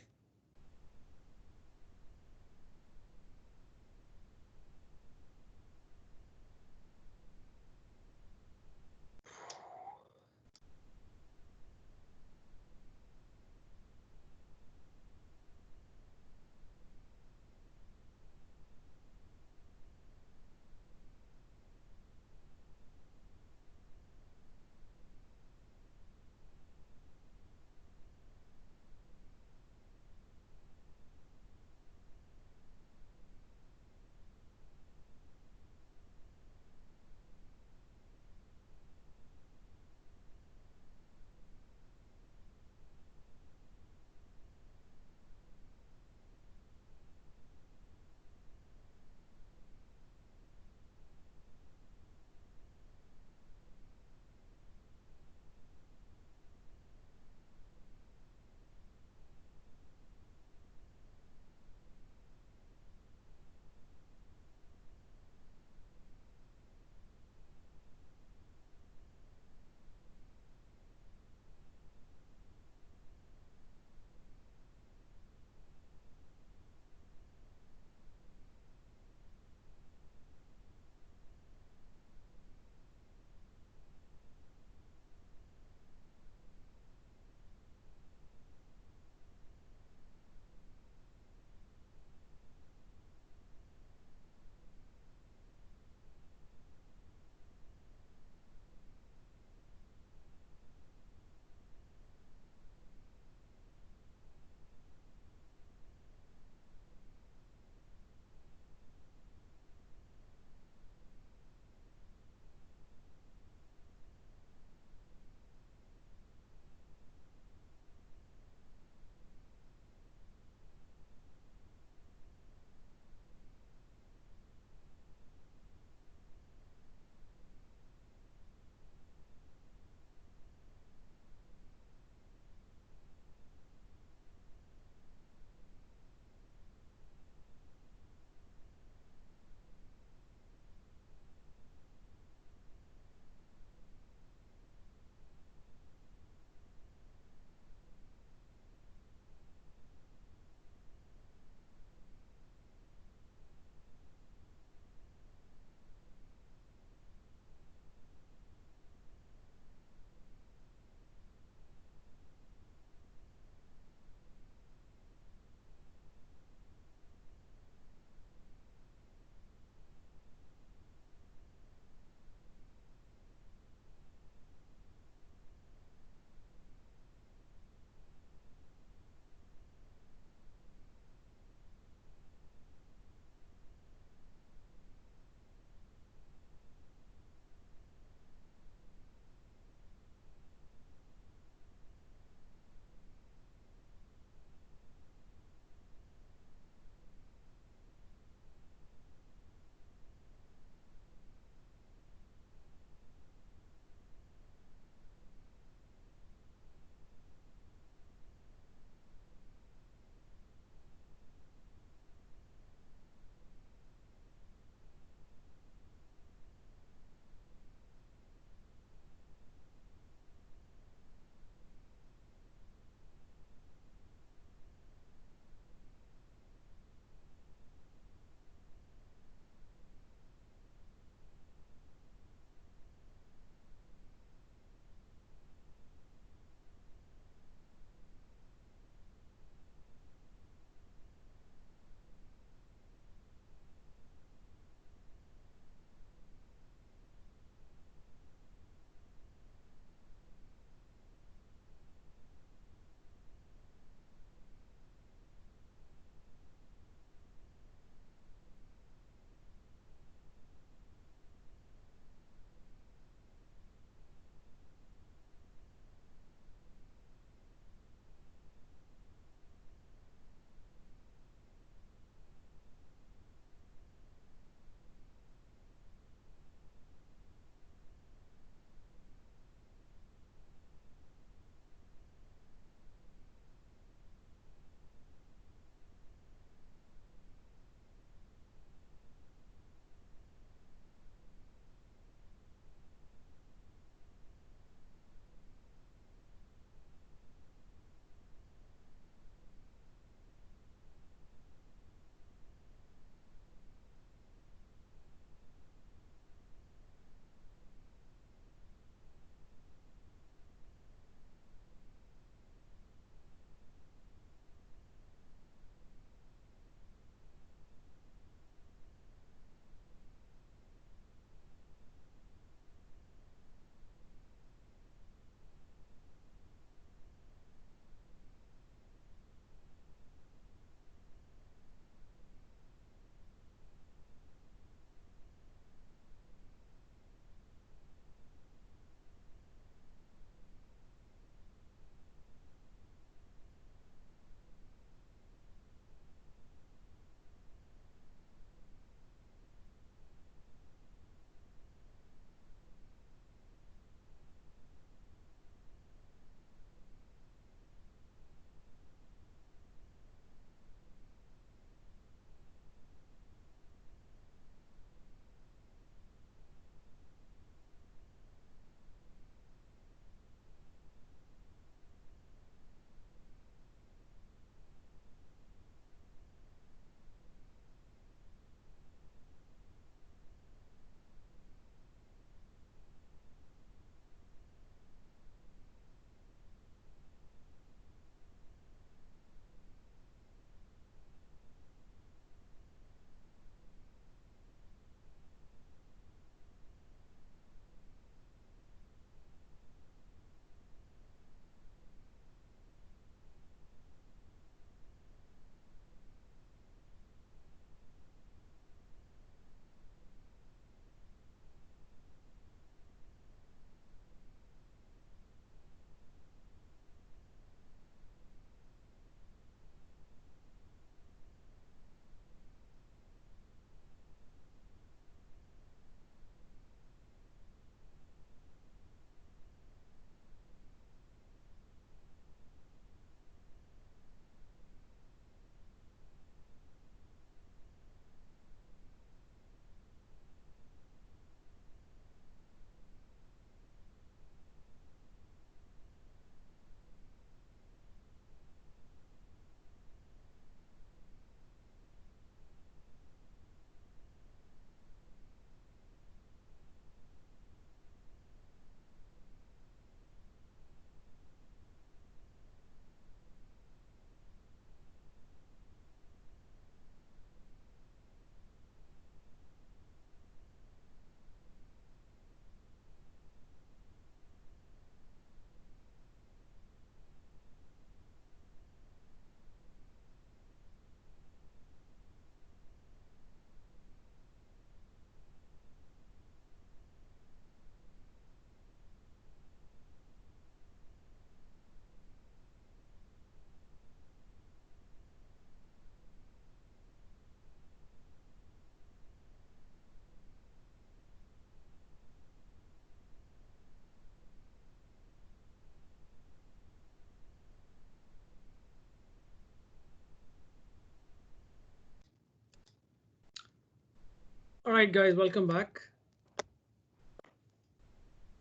right, guys, welcome back.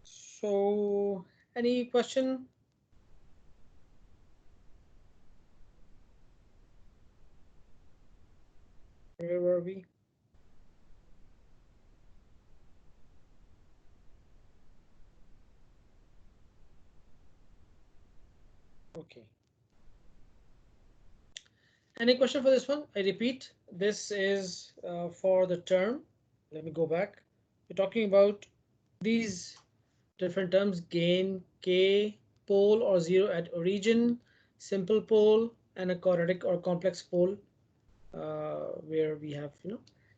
So, any question? Where were we? Okay. Any question for this one? I repeat, this is for the term. Let me go back. We're talking about these different terms: gain, k, pole or zero at origin, simple pole, and a quadratic or complex pole, where we have,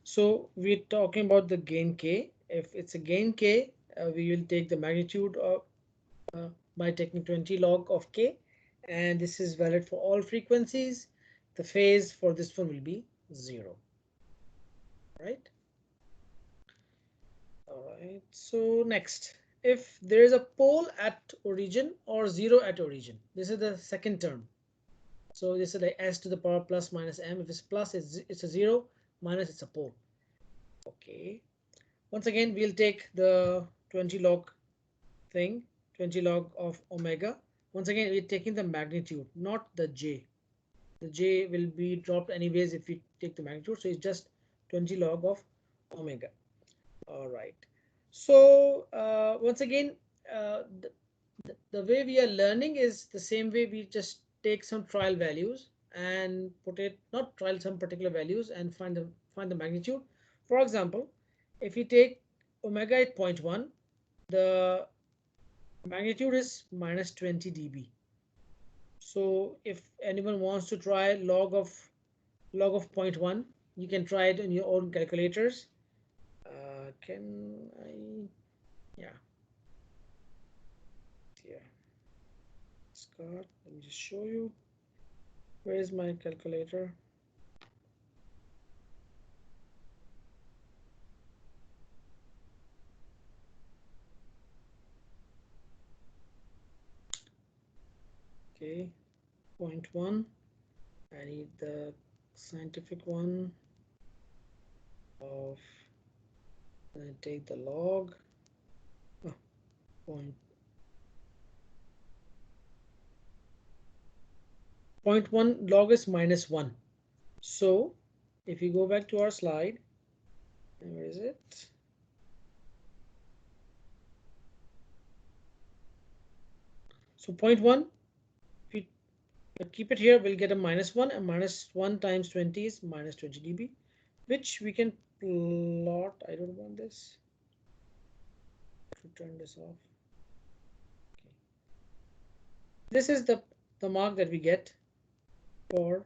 So we're talking about the gain k. If it's a gain k, we will take the magnitude of by taking 20 log of k, and this is valid for all frequencies. The phase for this one will be 0. Right? All right. So next, if there is a pole at origin or 0 at origin, this is the second term. So this is like s to the power plus minus m. If it's plus, it's a 0, minus it's a pole. Okay. Once again, we'll take the 20 log thing, 20 log of omega. Once again, we're taking the magnitude, not the j. The j will be dropped anyways if we take the magnitude. So it's just 20 log of omega. All right. So once again, the way we are learning is the same way. We just take some trial values and put it, not trial, some particular values, and find the magnitude. For example, if we take omega at 0.1, the magnitude is minus 20 dB. So if anyone wants to try log of 0.1, you can try it in your own calculators. Can I? Yeah. Yeah. Scott, let me just show you. Where is my calculator? Okay, 0.1. I need the scientific one of, I take the log. Oh, point 0.1 log is minus 1. So if you go back to our slide, where is it? So 0.1, if we keep it here, we'll get a minus 1, and minus 1 times 20 is minus 20 dB, which we can plot. I don't want this. To turn this off. Okay. This is the mark that we get for,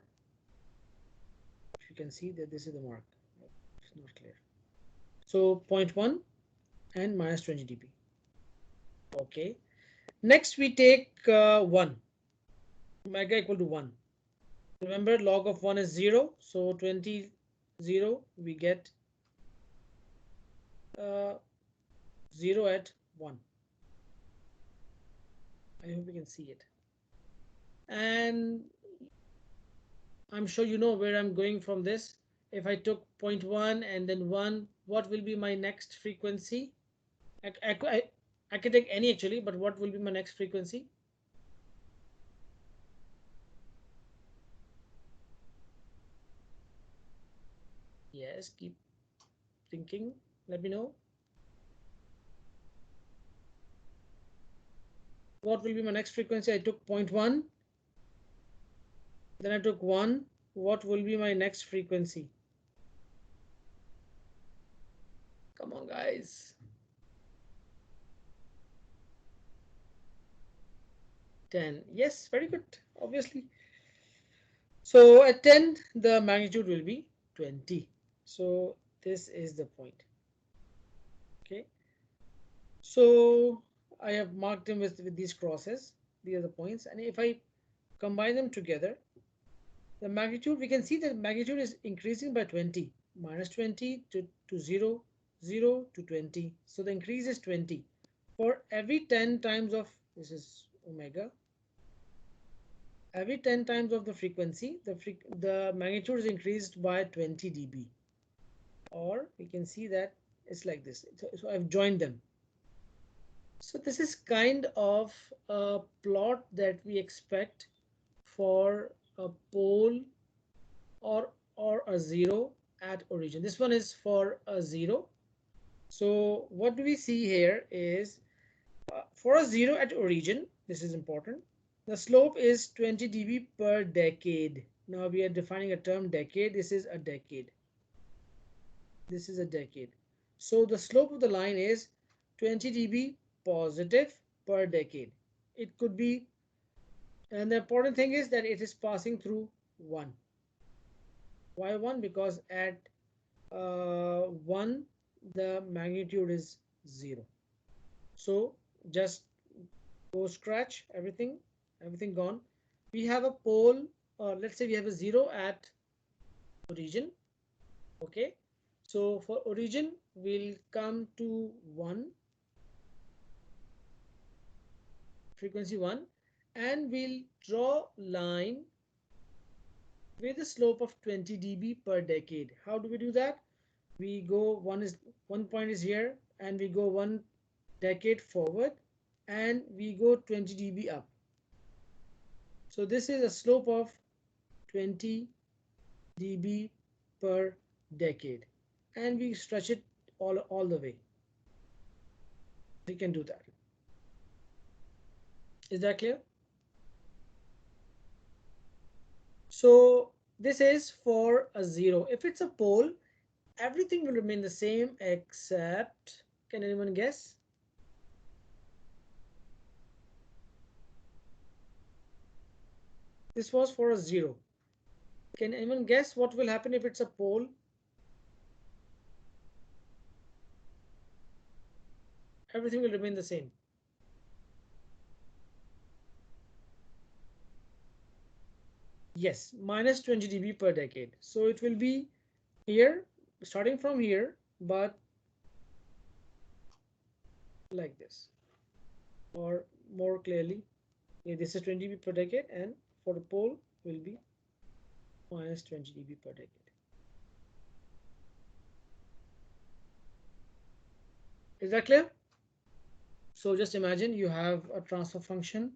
if you can see that this is the mark. It's not clear. So 0.1 and minus 20 dB. Okay. Next we take 1. Omega equal to 1. Remember, log of 1 is 0. So 20, 0, we get 0 at 1. I hope you can see it. And I'm sure you know where I'm going from this. If I took 0.1 and then 1, what will be my next frequency? I can take any actually, but what will be my next frequency? Yes, keep thinking. Let me know. What will be my next frequency? I took 0.1. Then I took 1. What will be my next frequency? Come on, guys. 10. Yes, very good, obviously. So at 10, the magnitude will be 20. So this is the point. Okay. So I have marked them with these crosses. These are the points. And if I combine them together, the magnitude, we can see that magnitude is increasing by 20. Minus 20 to 0, 0 to 20. So the increase is 20. For every 10 times of, this is omega, every 10 times of the frequency, the magnitude is increased by 20 dB. or we can see that it's like this. So I've joined them. So this is kind of a plot that we expect for a pole or a zero at origin. This one is for a zero. So what do we see here is for a zero at origin, this is important. The slope is 20 dB per decade. Now we are defining a term decade. This is a decade. This is a decade. So the slope of the line is 20 dB positive per decade. It could be, and the important thing is that it is passing through 1. Why 1? Because at 1 the magnitude is 0. So just go scratch everything gone. We have a pole, or let's say we have a 0 at origin. Okay, so for origin we'll come to 1, frequency 1, and we'll draw line with a slope of 20 dB per decade. How do we do that? We go one point is here, and we go 1 decade forward, and we go 20 dB up. So this is a slope of 20 dB per decade, and we stretch it all the way. We can do that. Is that clear? So this is for a zero. If it's a pole, everything will remain the same except, can anyone guess? This was for a zero. Can anyone guess what will happen if it's a pole? Everything will remain the same. Yes, minus 20 dB per decade. So it will be here, starting from here, but like this, or more clearly, this is 20 dB per decade, and for the pole will be minus 20 dB per decade. Is that clear? So just imagine you have a transfer function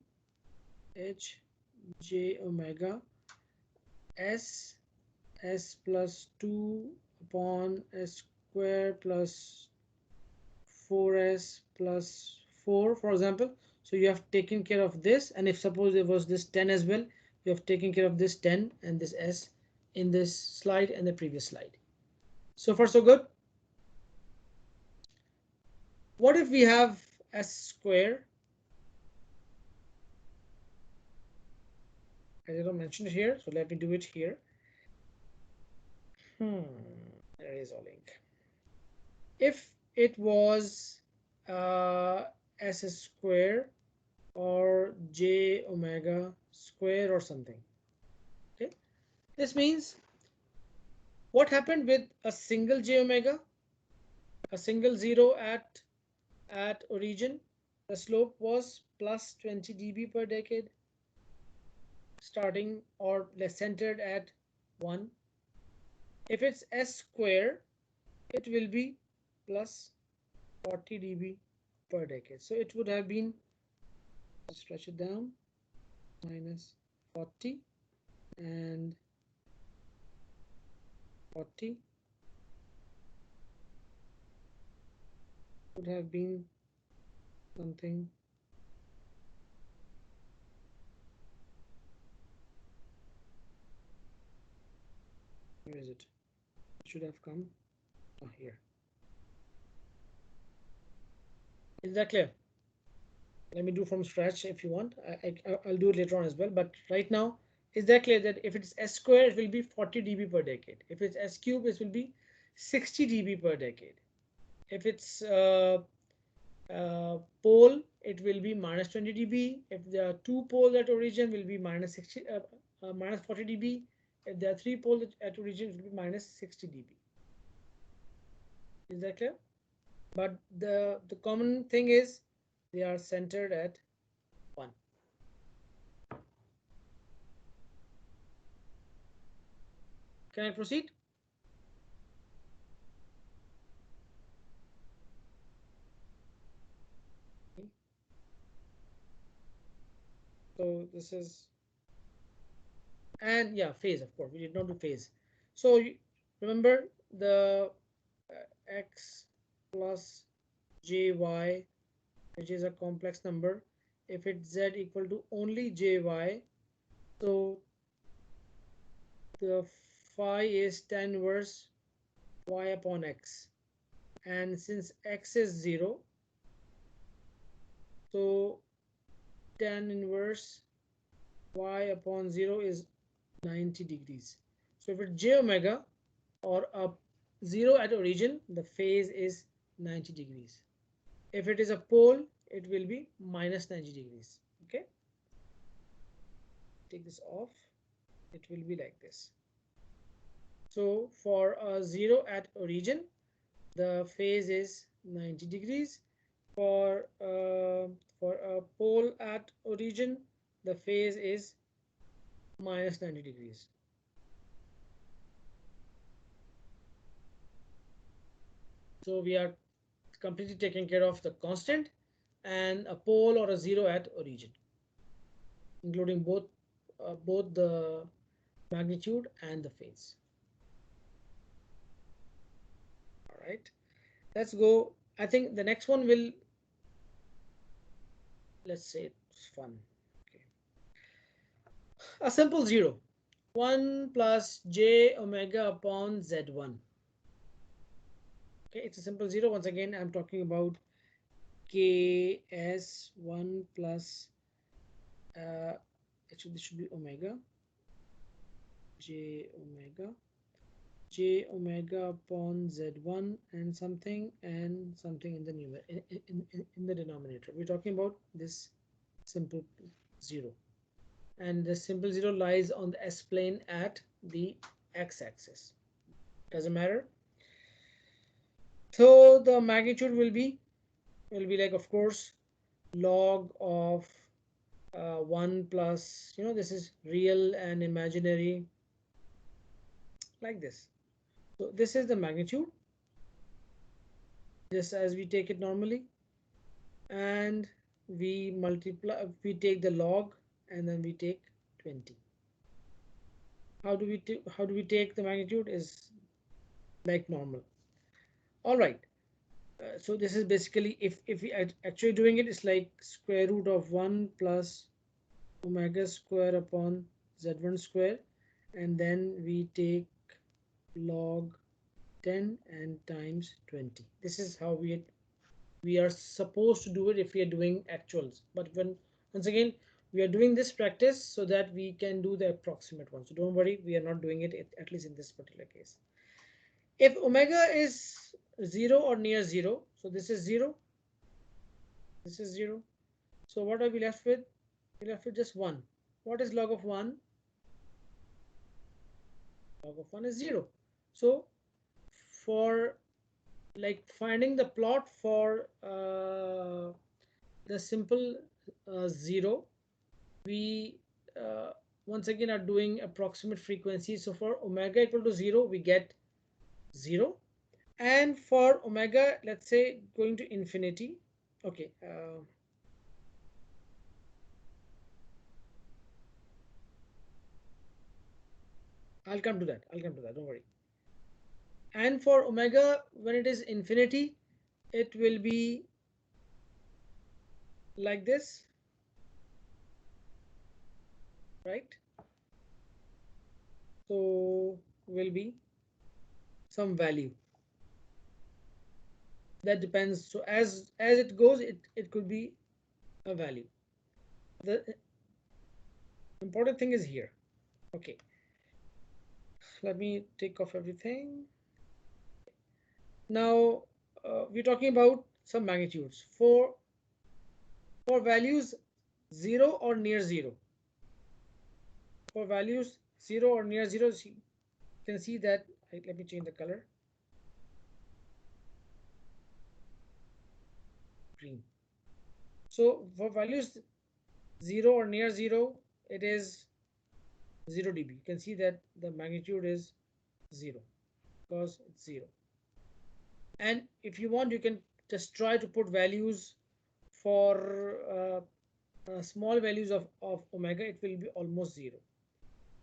h j omega s plus 2 upon s square plus 4s plus 4, for example. So you have taken care of this, and if suppose there was this 10 as well, you have taken care of this 10 and this s in this slide and the previous slide. So far so good. What if we have s square? I did not mention it here, so let me do it here. There is a link. If it was s square or j omega square or something, okay, this means what happened with a single j omega, a single zero at origin? The slope was plus 20 dB per decade, starting or less centered at 1. If it's s square, it will be plus 40 dB per decade. So it would have been, stretch it down, minus 40 and 40 would have been something. Where is it? It should have come here. Is that clear? Let me do from scratch if you want. I'll do it later on as well. But right now, is that clear that if it's s square, it will be 40 dB per decade. If it's s cube, it will be 60 dB per decade. If it's pole, it will be minus 20 dB. If there are 2 poles at origin, will be minus 40 dB. If there are 3 poles at origin, it will be minus 60 dB. Is that clear? But the common thing is they are centered at 1. Can I proceed? this is, and yeah, phase, of course we did not do phase. So remember the x plus jy, which is a complex number, if it's z equal to only jy, so the phi is tan inverse y upon x, and since x is 0, so tan inverse y upon 0 is 90 degrees. So if it's j omega or a 0 at origin, the phase is 90 degrees. If it is a pole, it will be minus 90 degrees. Okay, take this off, it will be like this. So for a 0 at origin, the phase is 90 degrees. For a pole at origin, the phase is minus 90 degrees. So we are completely taking care of the constant and a pole or a 0 at origin, including both the magnitude and the phase. All right, let's go. I think the next one will, let's say it's fun. Okay, a simple 0, 1 plus j omega upon z1. Okay, it's a simple 0. Once again, I'm talking about ks1 plus this should be omega, j omega upon z1 and something in the numerator, in the denominator. We're talking about this simple 0, and the simple 0 lies on the s-plane at the x-axis. Doesn't matter. So the magnitude will be like, of course, log of 1 plus, this is real and imaginary, like this. So this is the magnitude, just as we take it normally, and we multiply, we take the log, and then we take 20. How do we take the magnitude? Is like normal. All right. So this is basically, if we are actually doing it, it's like square root of 1 plus omega square upon z1 square, and then we take log 10 and times 20. This is how we are supposed to do it if we are doing actuals. But once again, we are doing this practice so that we can do the approximate one. So don't worry, we are not doing it, at least in this particular case. If omega is 0 or near 0, so this is 0, this is 0. So what are we left with? We're left with just 1. What is log of 1? Log of 1 is 0. So for like finding the plot for the simple 0, we once again are doing approximate frequency. So for omega equal to 0, we get 0, and for omega, let's say going to infinity, okay, I'll come to that, don't worry. And for omega, when it is infinity, it will be like this, right? So will be some value that depends. So as it goes, it could be a value. The important thing is here. Okay, let me take off everything. Now we're talking about some magnitudes for values 0 or near 0. For values 0 or near 0, you can see that, let me change the color, green. So for values 0 or near 0, it is 0 dB. You can see that the magnitude is 0 because it's 0. And if you want, you can just try to put values for small values of omega, it will be almost zero.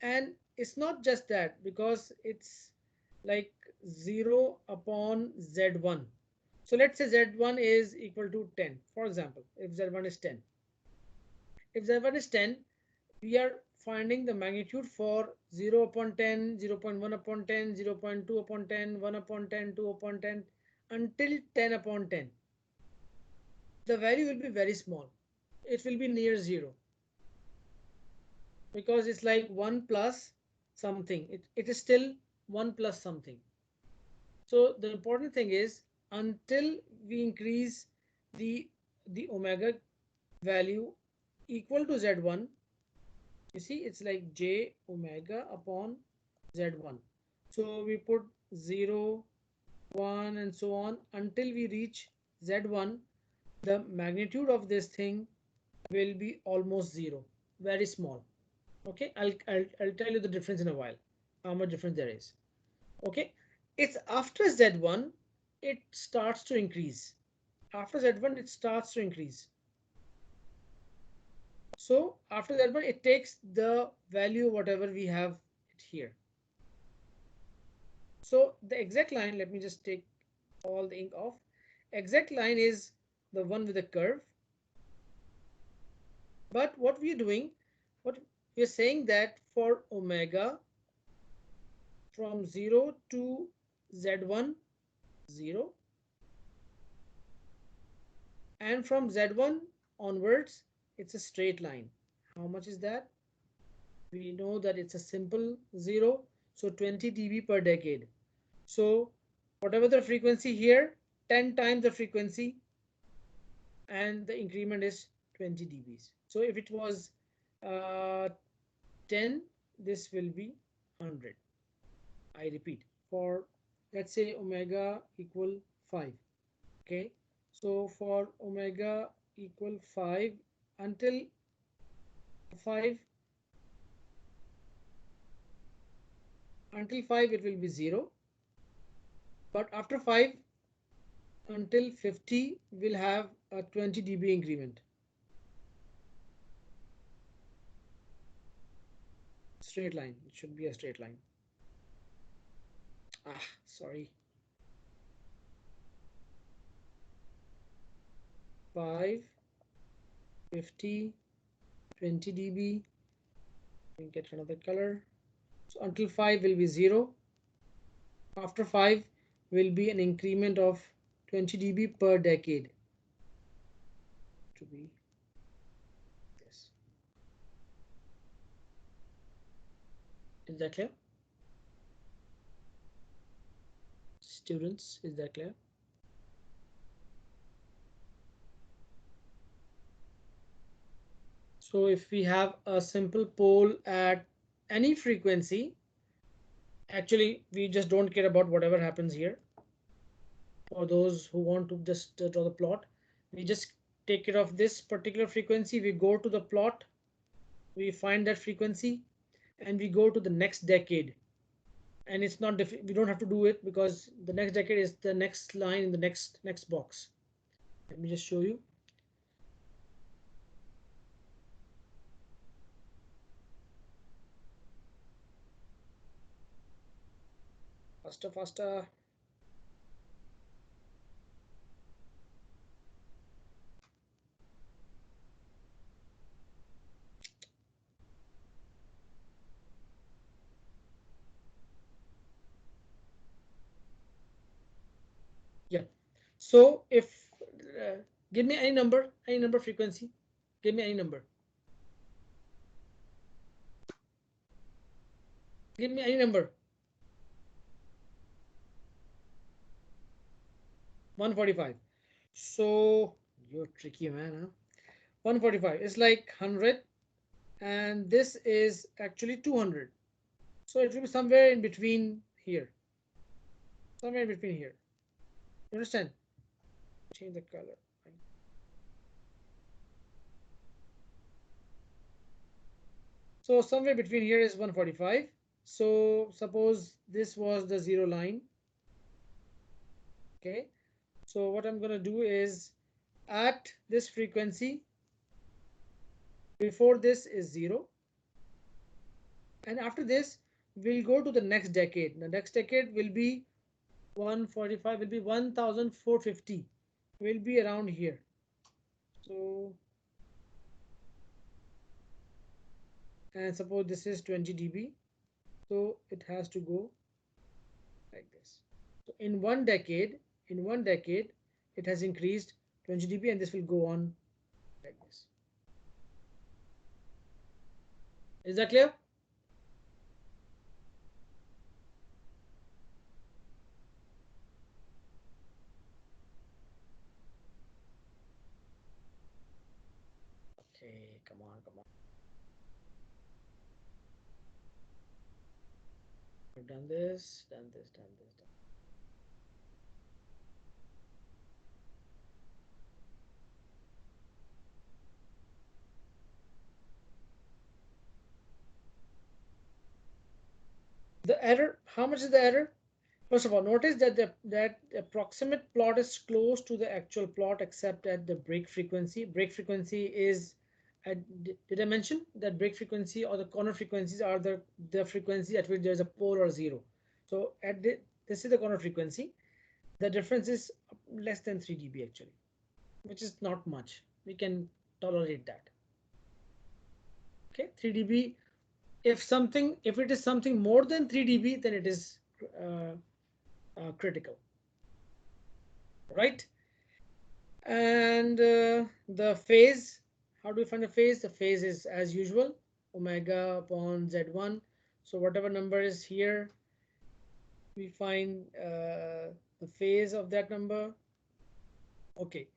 And it's not just that, because it's like 0 upon z1. So let's say z1 is equal to 10, for example. If z1 is 10, if z1 is 10, we are finding the magnitude for 0 upon 10, 0.1 upon 10, 0.2 upon 10, 1 upon 10, 2 upon 10, until 10 upon 10. The value will be very small. It will be near zero, because it's like 1 plus something. It is still 1 plus something. So the important thing is, until we increase the omega value equal to z1, you see it's like j omega upon z1. So we put 0, 1 and so on until we reach z1. The magnitude of this thing will be almost zero, very small. Okay, I'll tell you the difference in a while, how much difference there is. Okay, it's after z1 it starts to increase. After z1 it starts to increase. So after z1 it takes the value whatever we have it here. So the exact line, let me just take all the ink off. Exact line is the one with the curve. But what we are doing, what we are saying, that for omega from 0 to z1, 0, and from z1 onwards it's a straight line. How much is that? We know that it's a simple 0, so 20 dB per decade. So whatever the frequency here, 10 times the frequency, and the increment is 20 dBs. So if it was 10, this will be 100. I repeat, for let's say omega equal 5. Okay, so for omega equal 5, until 5, it will be 0, but after 5 until 50 will have a 20 dB increment. Straight line, it should be a straight line. Sorry. 5, 50, 20 dB. We get another color. So until 5 will be 0. After 5 will be an increment of 20 dB per decade. To be this. Is that clear? Students, is that clear? So if we have a simple pole at any frequency, actually we just don't care about whatever happens here. For those who want to just draw the plot, we just take care of this particular frequency. We go to the plot, we find that frequency, and we go to the next decade. And it's not we don't have to do it, because the next decade is the next line in the next box. Let me just show you. Faster. Yeah. So if give me any number frequency. Give me any number. Give me any number. 145. So you're tricky, man, huh? 145 is like 100, and this is actually 200. So it will be somewhere in between here. Somewhere in between here. You understand? Change the color. So somewhere between here is 145. So suppose this was the 0 line. Okay. So what I'm going to do is, at this frequency, Before this is 0. And after this, we'll go to the next decade. The next decade will be 145, will be 1450, will be around here. So, and suppose this is 20 dB, so it has to go like this. So in one decade, it has increased 20 dB, and this will go on like this. Is that clear? Okay, come on, come on. I've done this, done this, done this, done. The error, how much is the error? First of all, notice that the approximate plot is close to the actual plot except at the break frequency. Break frequency is, did I mention that break frequency or the corner frequencies are the frequency at which there's a pole or zero. So this is the corner frequency. The difference is less than 3 dB actually, which is not much. We can tolerate that. Okay, 3 dB. If it is something more than 3 dB, then it is critical, right? And the phase, how do we find the phase? The phase is as usual, omega upon z1. So whatever number is here, we find the phase of that number. Okay,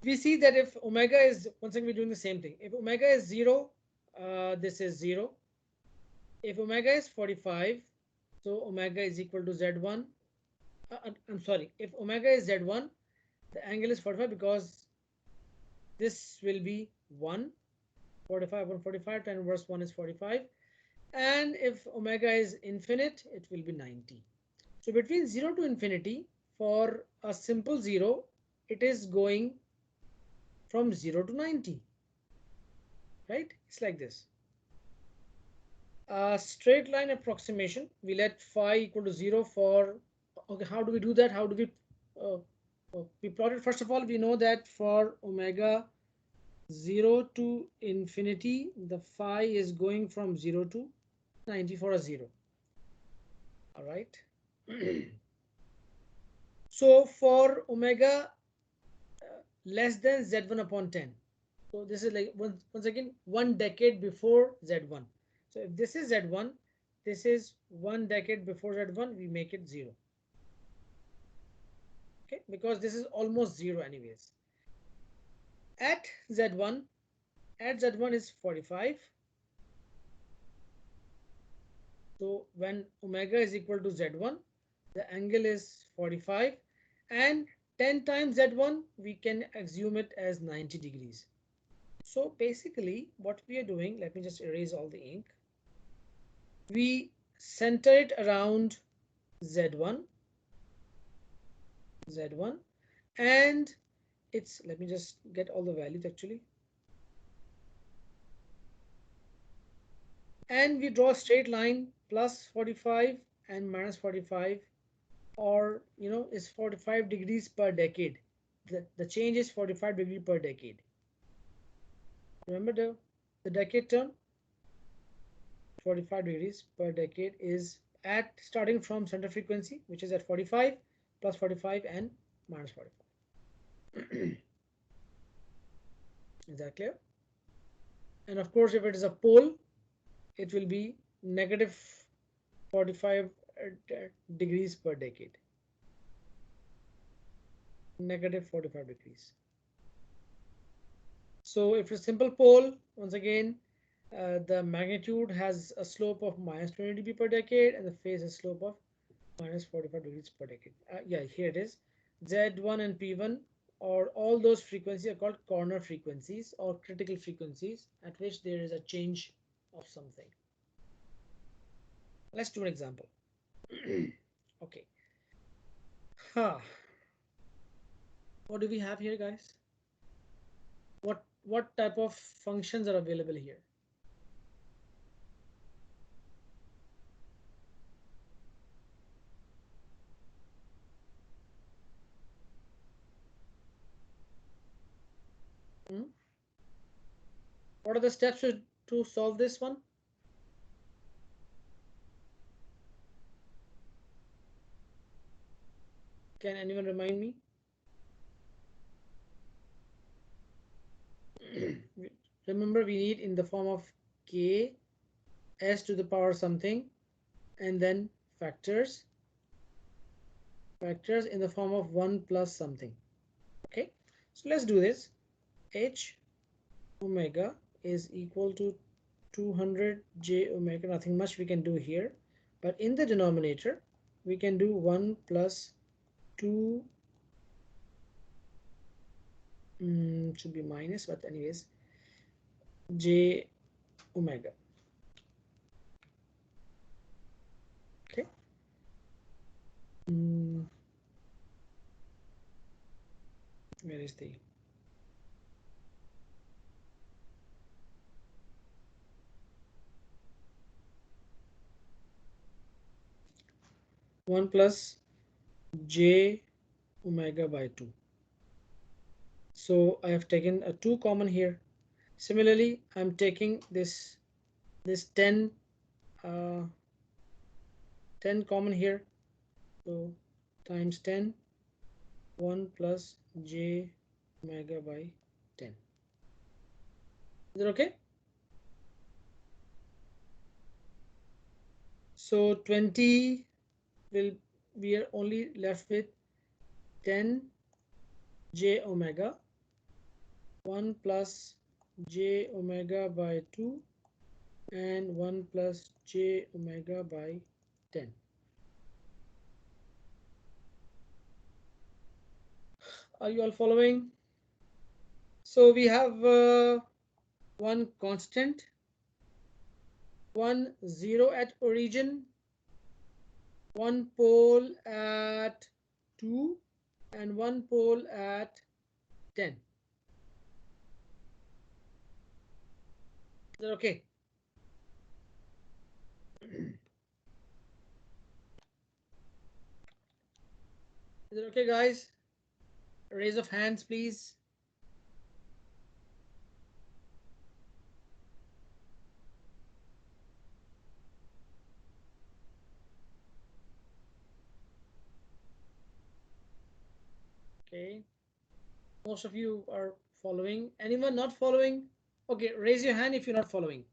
we see that if omega is, once again we're doing the same thing. If omega is 0, this is 0. If omega is 45, so omega is equal to z1. I'm sorry, if omega is z1, the angle is 45 because this will be 1. 45 upon 45, tan inverse 1 is 45. And if omega is infinite, it will be 90. So between 0 to infinity, for a simple 0, it is going from 0 to 90. Right? It's like this. A straight line approximation, we let phi equal to 0 for, okay, how do we do that? How do we plot it? First of all, we know that for omega 0 to infinity, the phi is going from 0 to 90 for a 0. All right. So for omega less than z1 upon 10. So this is like once again 1 decade before z1. So if this is z1, this is 1 decade before z1, we make it 0. Okay, because this is almost 0 anyways. At z1 is 45. So when omega is equal to z1, the angle is 45, and 10 times z1, we can assume it as 90 degrees. So basically what we are doing, let me just erase all the ink. We center it around z1, and it's, let me just get all the values actually. And we draw a straight line, plus 45 and minus 45, or is 45 degrees per decade. The change is 45 degrees per decade. Remember the decade term? 45 degrees per decade is at starting from center frequency, which is at 45, plus 45 and minus 45. Is that clear? And of course, if it is a pole, it will be negative 45 degrees per decade. Negative 45 degrees. So if it's a simple pole, once again, the magnitude has a slope of minus 20 dB per decade, and the phase has a slope of minus 45 degrees per decade. Yeah, here it is. Z1 and P1, or all those frequencies, are called corner frequencies or critical frequencies at which there is a change of something. Let's do an example. Okay. What do we have here, guys? What what type of functions are available here? What are the steps to solve this one? Can anyone remind me? Remember, we need in the form of k s to the power something, and then factors in the form of 1 plus something. Okay, so let's do this. H omega is equal to 200 j omega. Nothing much we can do here, but in the denominator we can do 1 plus 2, should be minus, but anyways, j omega. Okay. Where is the 1 plus j omega by 2? So I have taken a 2 common here. Similarly, I'm taking this 10 common here. So times 10, 1 plus j omega by 10. Is that okay? So 20 we are only left with 10 j omega, 1 plus j omega by 2, and 1 plus j omega by 10. Are you all following? So we have one constant, 1 0 at origin, one pole at 2, and one pole at 10. Is that okay? Is it okay, guys? Raise of hands, please. Okay. Most of you are following. Anyone not following? Okay, raise your hand if you're not following.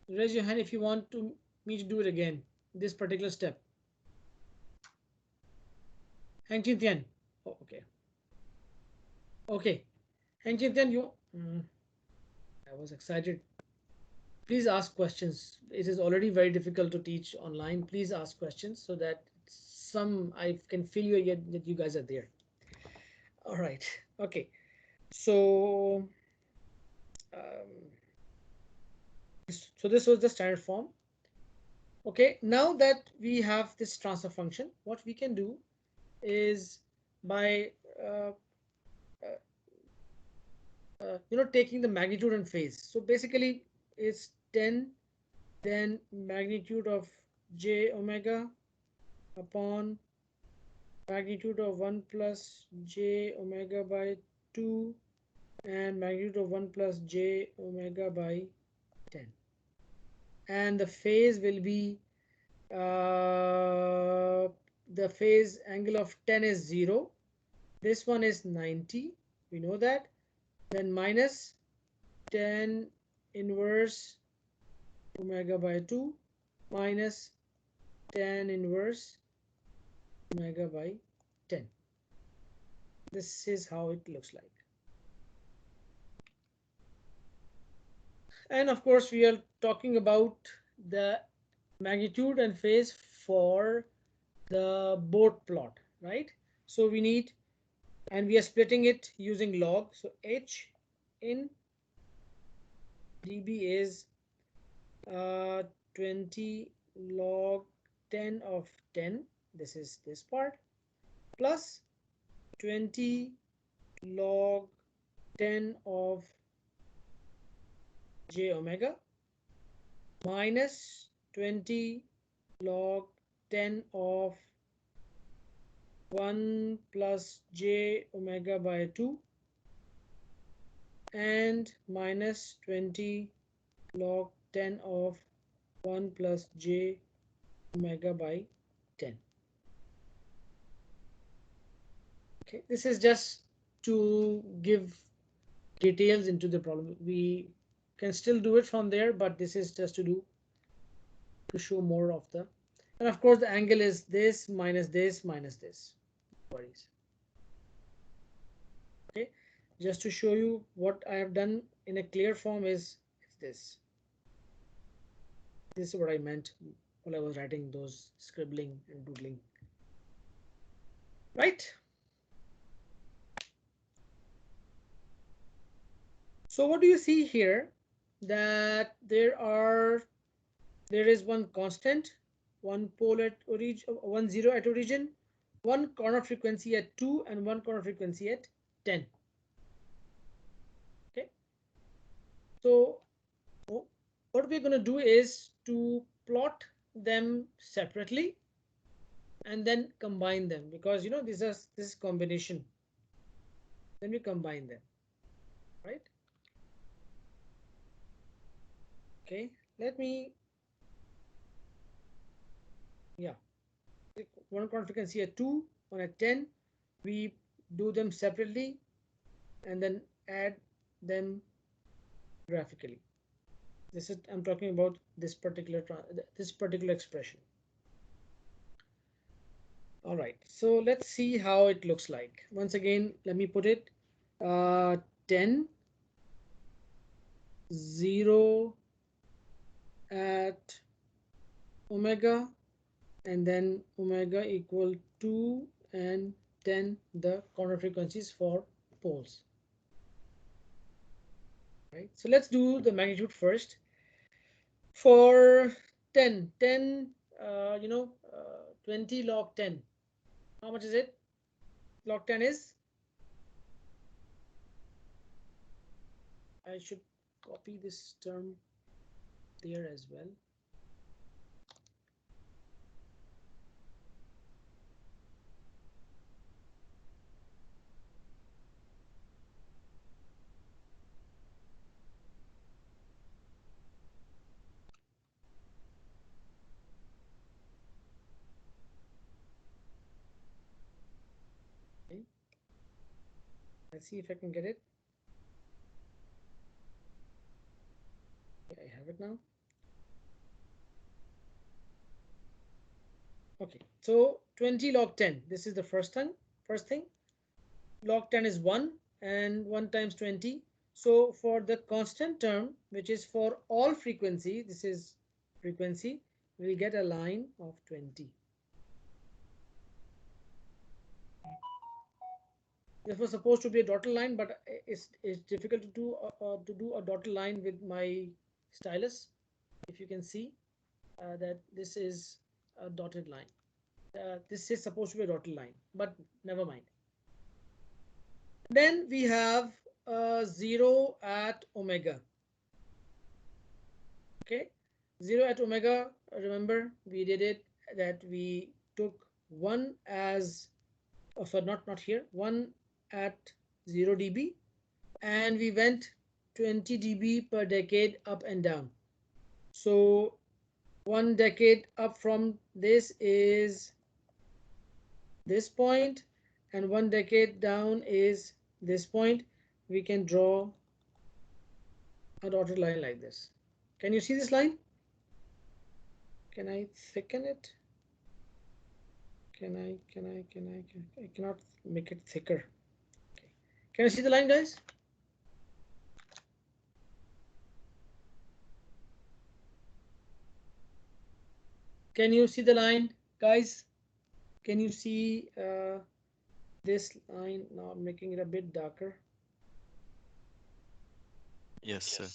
Raise your hand if you want me to do it again, this particular step. Hang Chin Tian. Oh, okay. Okay. Hang Chin Tian, I was excited. Please ask questions. It is already very difficult to teach online. Please ask questions so that I can feel that you guys are there. All right. Okay. So this was the standard form. Okay. Now that we have this transfer function, what we can do is by taking the magnitude and phase. So basically, it's 10, then magnitude of j omega upon magnitude of 1 plus j omega by 2, and magnitude of 1 plus j omega by 10. And the phase will be the phase angle of 10 is 0. This one is 90. We know that. Then minus 10 inverse omega by 2 minus 10 inverse omega by 10. This is how it looks like. And of course, we are talking about the magnitude and phase for the board plot, right? So we need, and we are splitting it using log. So H in dB is 20 log 10 of 10. This is this part. plus 20 log 10 of j omega minus 20 log 10 of 1 plus j omega by 2 and minus 20 log 10 of 1 plus j omega by 10. Okay, this is just to give details into the problem. We can still do it from there, but this is just to show more of the, and of course the angle is this minus this minus this. No worries. Okay, just to show you what I have done in a clear form is this. This is what I meant while I was writing those scribbling and doodling. Right? So what do you see here? That there is one constant, one pole at origin, 1 0 at origin, one corner frequency at 2 and one corner frequency at 10. Okay, so what we're going to do is to plot them separately and then combine them, because you know this is combination. Then we combine them, right? Okay, let me, yeah, one corner frequency at 2, one at 10. We do them separately and then add them graphically. This is, I'm talking about this particular expression. All right, so let's see how it looks like. Once again, let me put it 10 0 at omega, and then omega equal 2 and 10 the corner frequencies for poles. Right, so let's do the magnitude first. For 10 20 log 10, how much is it? Log 10 is, I should copy this term there as well. Okay. Let's see if I can get it. Okay, I have it now. Okay, so 20 log 10, this is the first thing. Log 10 is 1 and 1 times 20. So for the constant term, which is for all frequency, this is frequency, we'll get a line of 20. This was supposed to be a dotted line, but it's difficult to do a dotted line with my stylus. If you can see that this is a dotted line. This is supposed to be a dotted line, but never mind. Then we have 0 at omega. Okay, 0 at omega, remember we did it that we took 1 as, oh, sorry, not here, 1 at 0 dB, and we went 20 dB per decade up and down. So 1 decade up from this is this point, and 1 decade down is this point. We can draw a dotted line like this. Can you see this line? Can I thicken it? I cannot make it thicker. Okay. Can you see the line, guys? Can you see the line, guys? Can you see this line? Now I'm making it a bit darker. Yes, sir.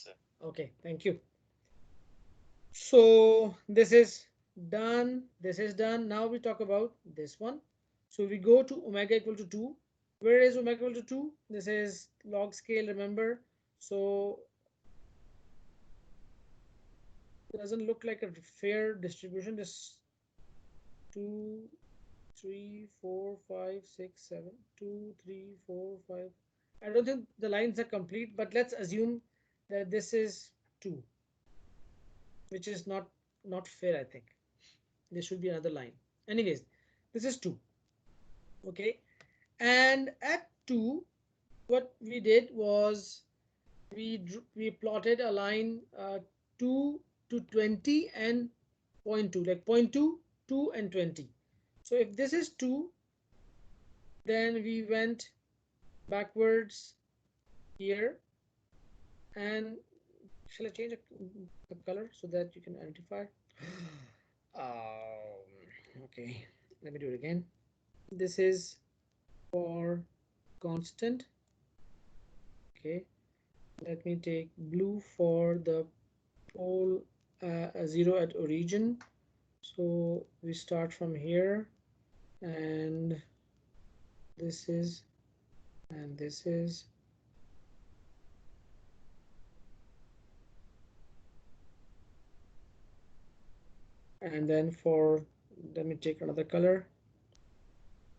Okay, thank you. So this is done. This is done. Now we talk about this one. So we go to omega equal to 2. Where is omega equal to 2? This is log scale, remember. So it doesn't look like a fair distribution. This 2, 3, 4, 5, 6, 7, 2, 3, 4, 5. I don't think the lines are complete, but let's assume that this is 2, which is not fair, I think. There should be another line. Anyways, this is 2. Okay. And at 2, what we did was we plotted a line 2 to 20 and 0.2, like 0.2, 2 and 20. So if this is 2, then we went backwards here, and shall I change the color so that you can identify? Okay, let me do it again. This is for constant. Okay, let me take blue for the pole 0 at origin. So we start from here, and this is, and this is, and then for, let me take another color,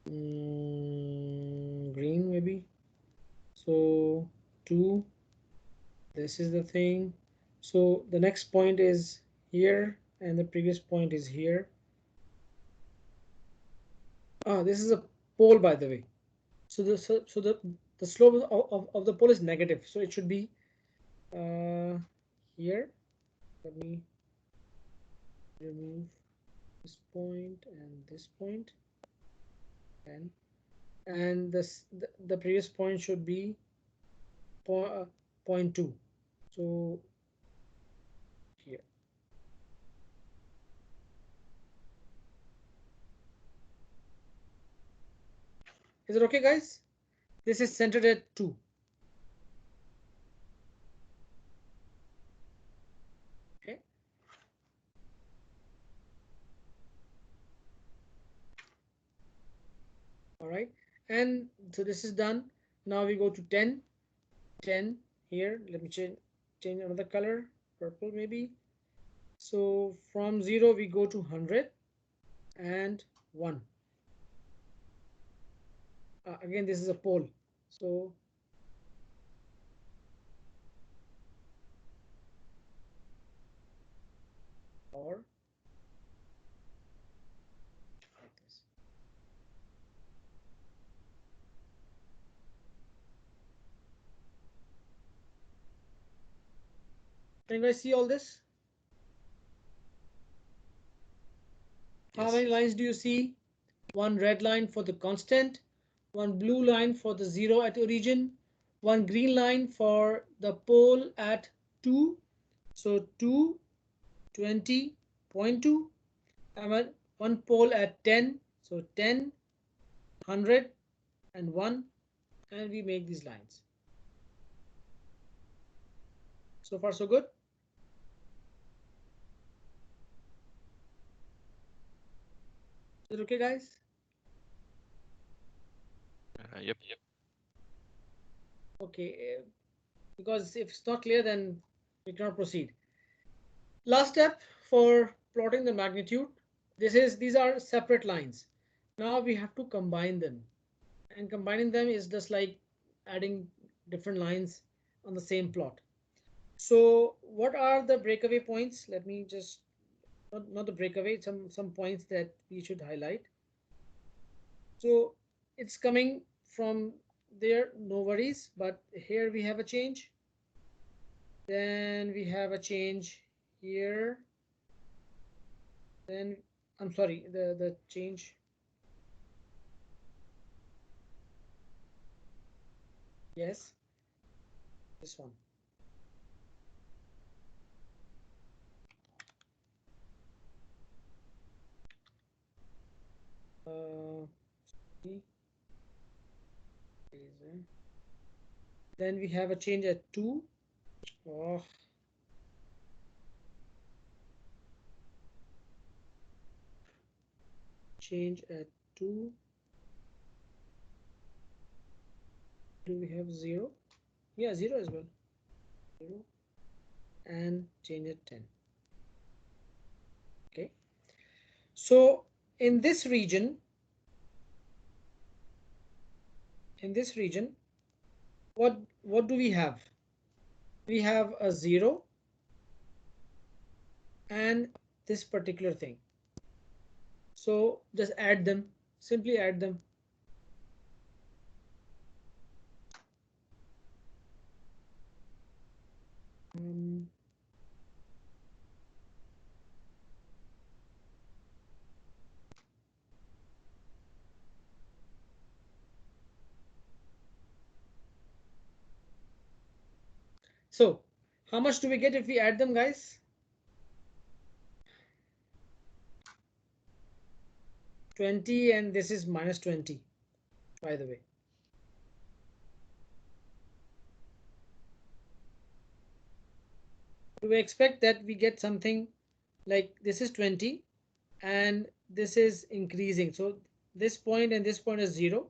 green maybe. So 2, this is the thing. So the next point is here, and the previous point is here. This is a pole, by the way. So the slope of the pole is negative, so it should be here. Let me remove this point and this point, and this the previous point should be 0.2. So here. Is it okay, guys? This is centered at 2. Okay. All right. And so this is done. Now we go to 10. 10 here. Let me change another color, purple maybe. So from 0 we go to 100 and 1. Again, this is a pole. So or like this. Can you guys see all this? How Yes. many lines do you see? One red line for the constant, one blue line for the 0 at origin, one green line for the pole at 2. So 2, 20, 0.2, and one pole at 10. So 10, 100, and 1, and we make these lines. So far, so good. Is it okay, guys? Yep. Okay, because if it's not clear, then we cannot proceed. Last step for plotting the magnitude. These are separate lines. Now we have to combine them, and combining them is just like adding different lines on the same plot. So what are the breakaway points? Let me just, not the breakaway, some points that we should highlight. So it's coming from there, no worries, but here we have a change. Then we have a change here. Then I'm sorry, the change. Yes, this one. Uh, then we have a change at 2. Oh, change at 2. Do we have 0? Yeah, 0 as well. 0 and change it 10. Okay. So in this region, what do we have? We have a 0 and this particular thing. So just add them, simply add them. So how much do we get if we add them, guys? 20, and this is minus 20, by the way. Do we expect that we get something like this is 20 and this is increasing? So this point and this point is 0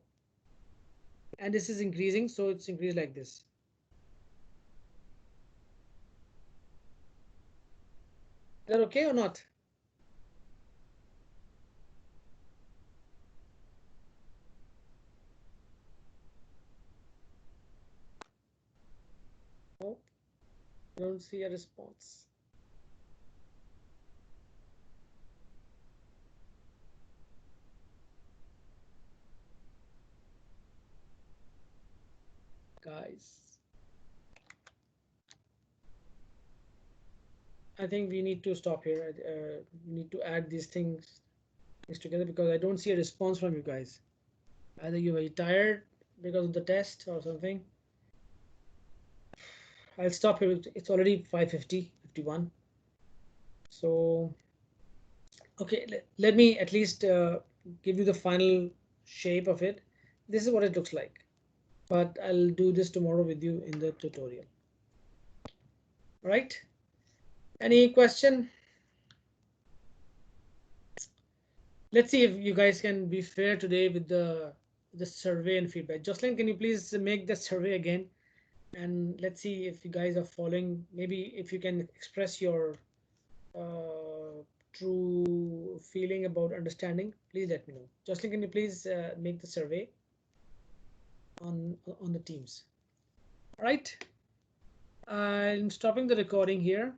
and this is increasing, so it's increased like this. Is that okay or not? Oh, I don't see a response. Guys, I think we need to stop here. We need to add these things together because I don't see a response from you guys. Either you're very tired because of the test or something. I'll stop here. It's already 5:50, 51. So, okay, let me at least give you the final shape of it. This is what it looks like, but I'll do this tomorrow with you in the tutorial. All right. Any question? Let's see if you guys can be fair today with the survey and feedback. Jocelyn, can you please make the survey again? And let's see if you guys are following. Maybe if you can express your true feeling about understanding, please let me know. Jocelyn, can you please make the survey on the Teams? All right. I'm stopping the recording here.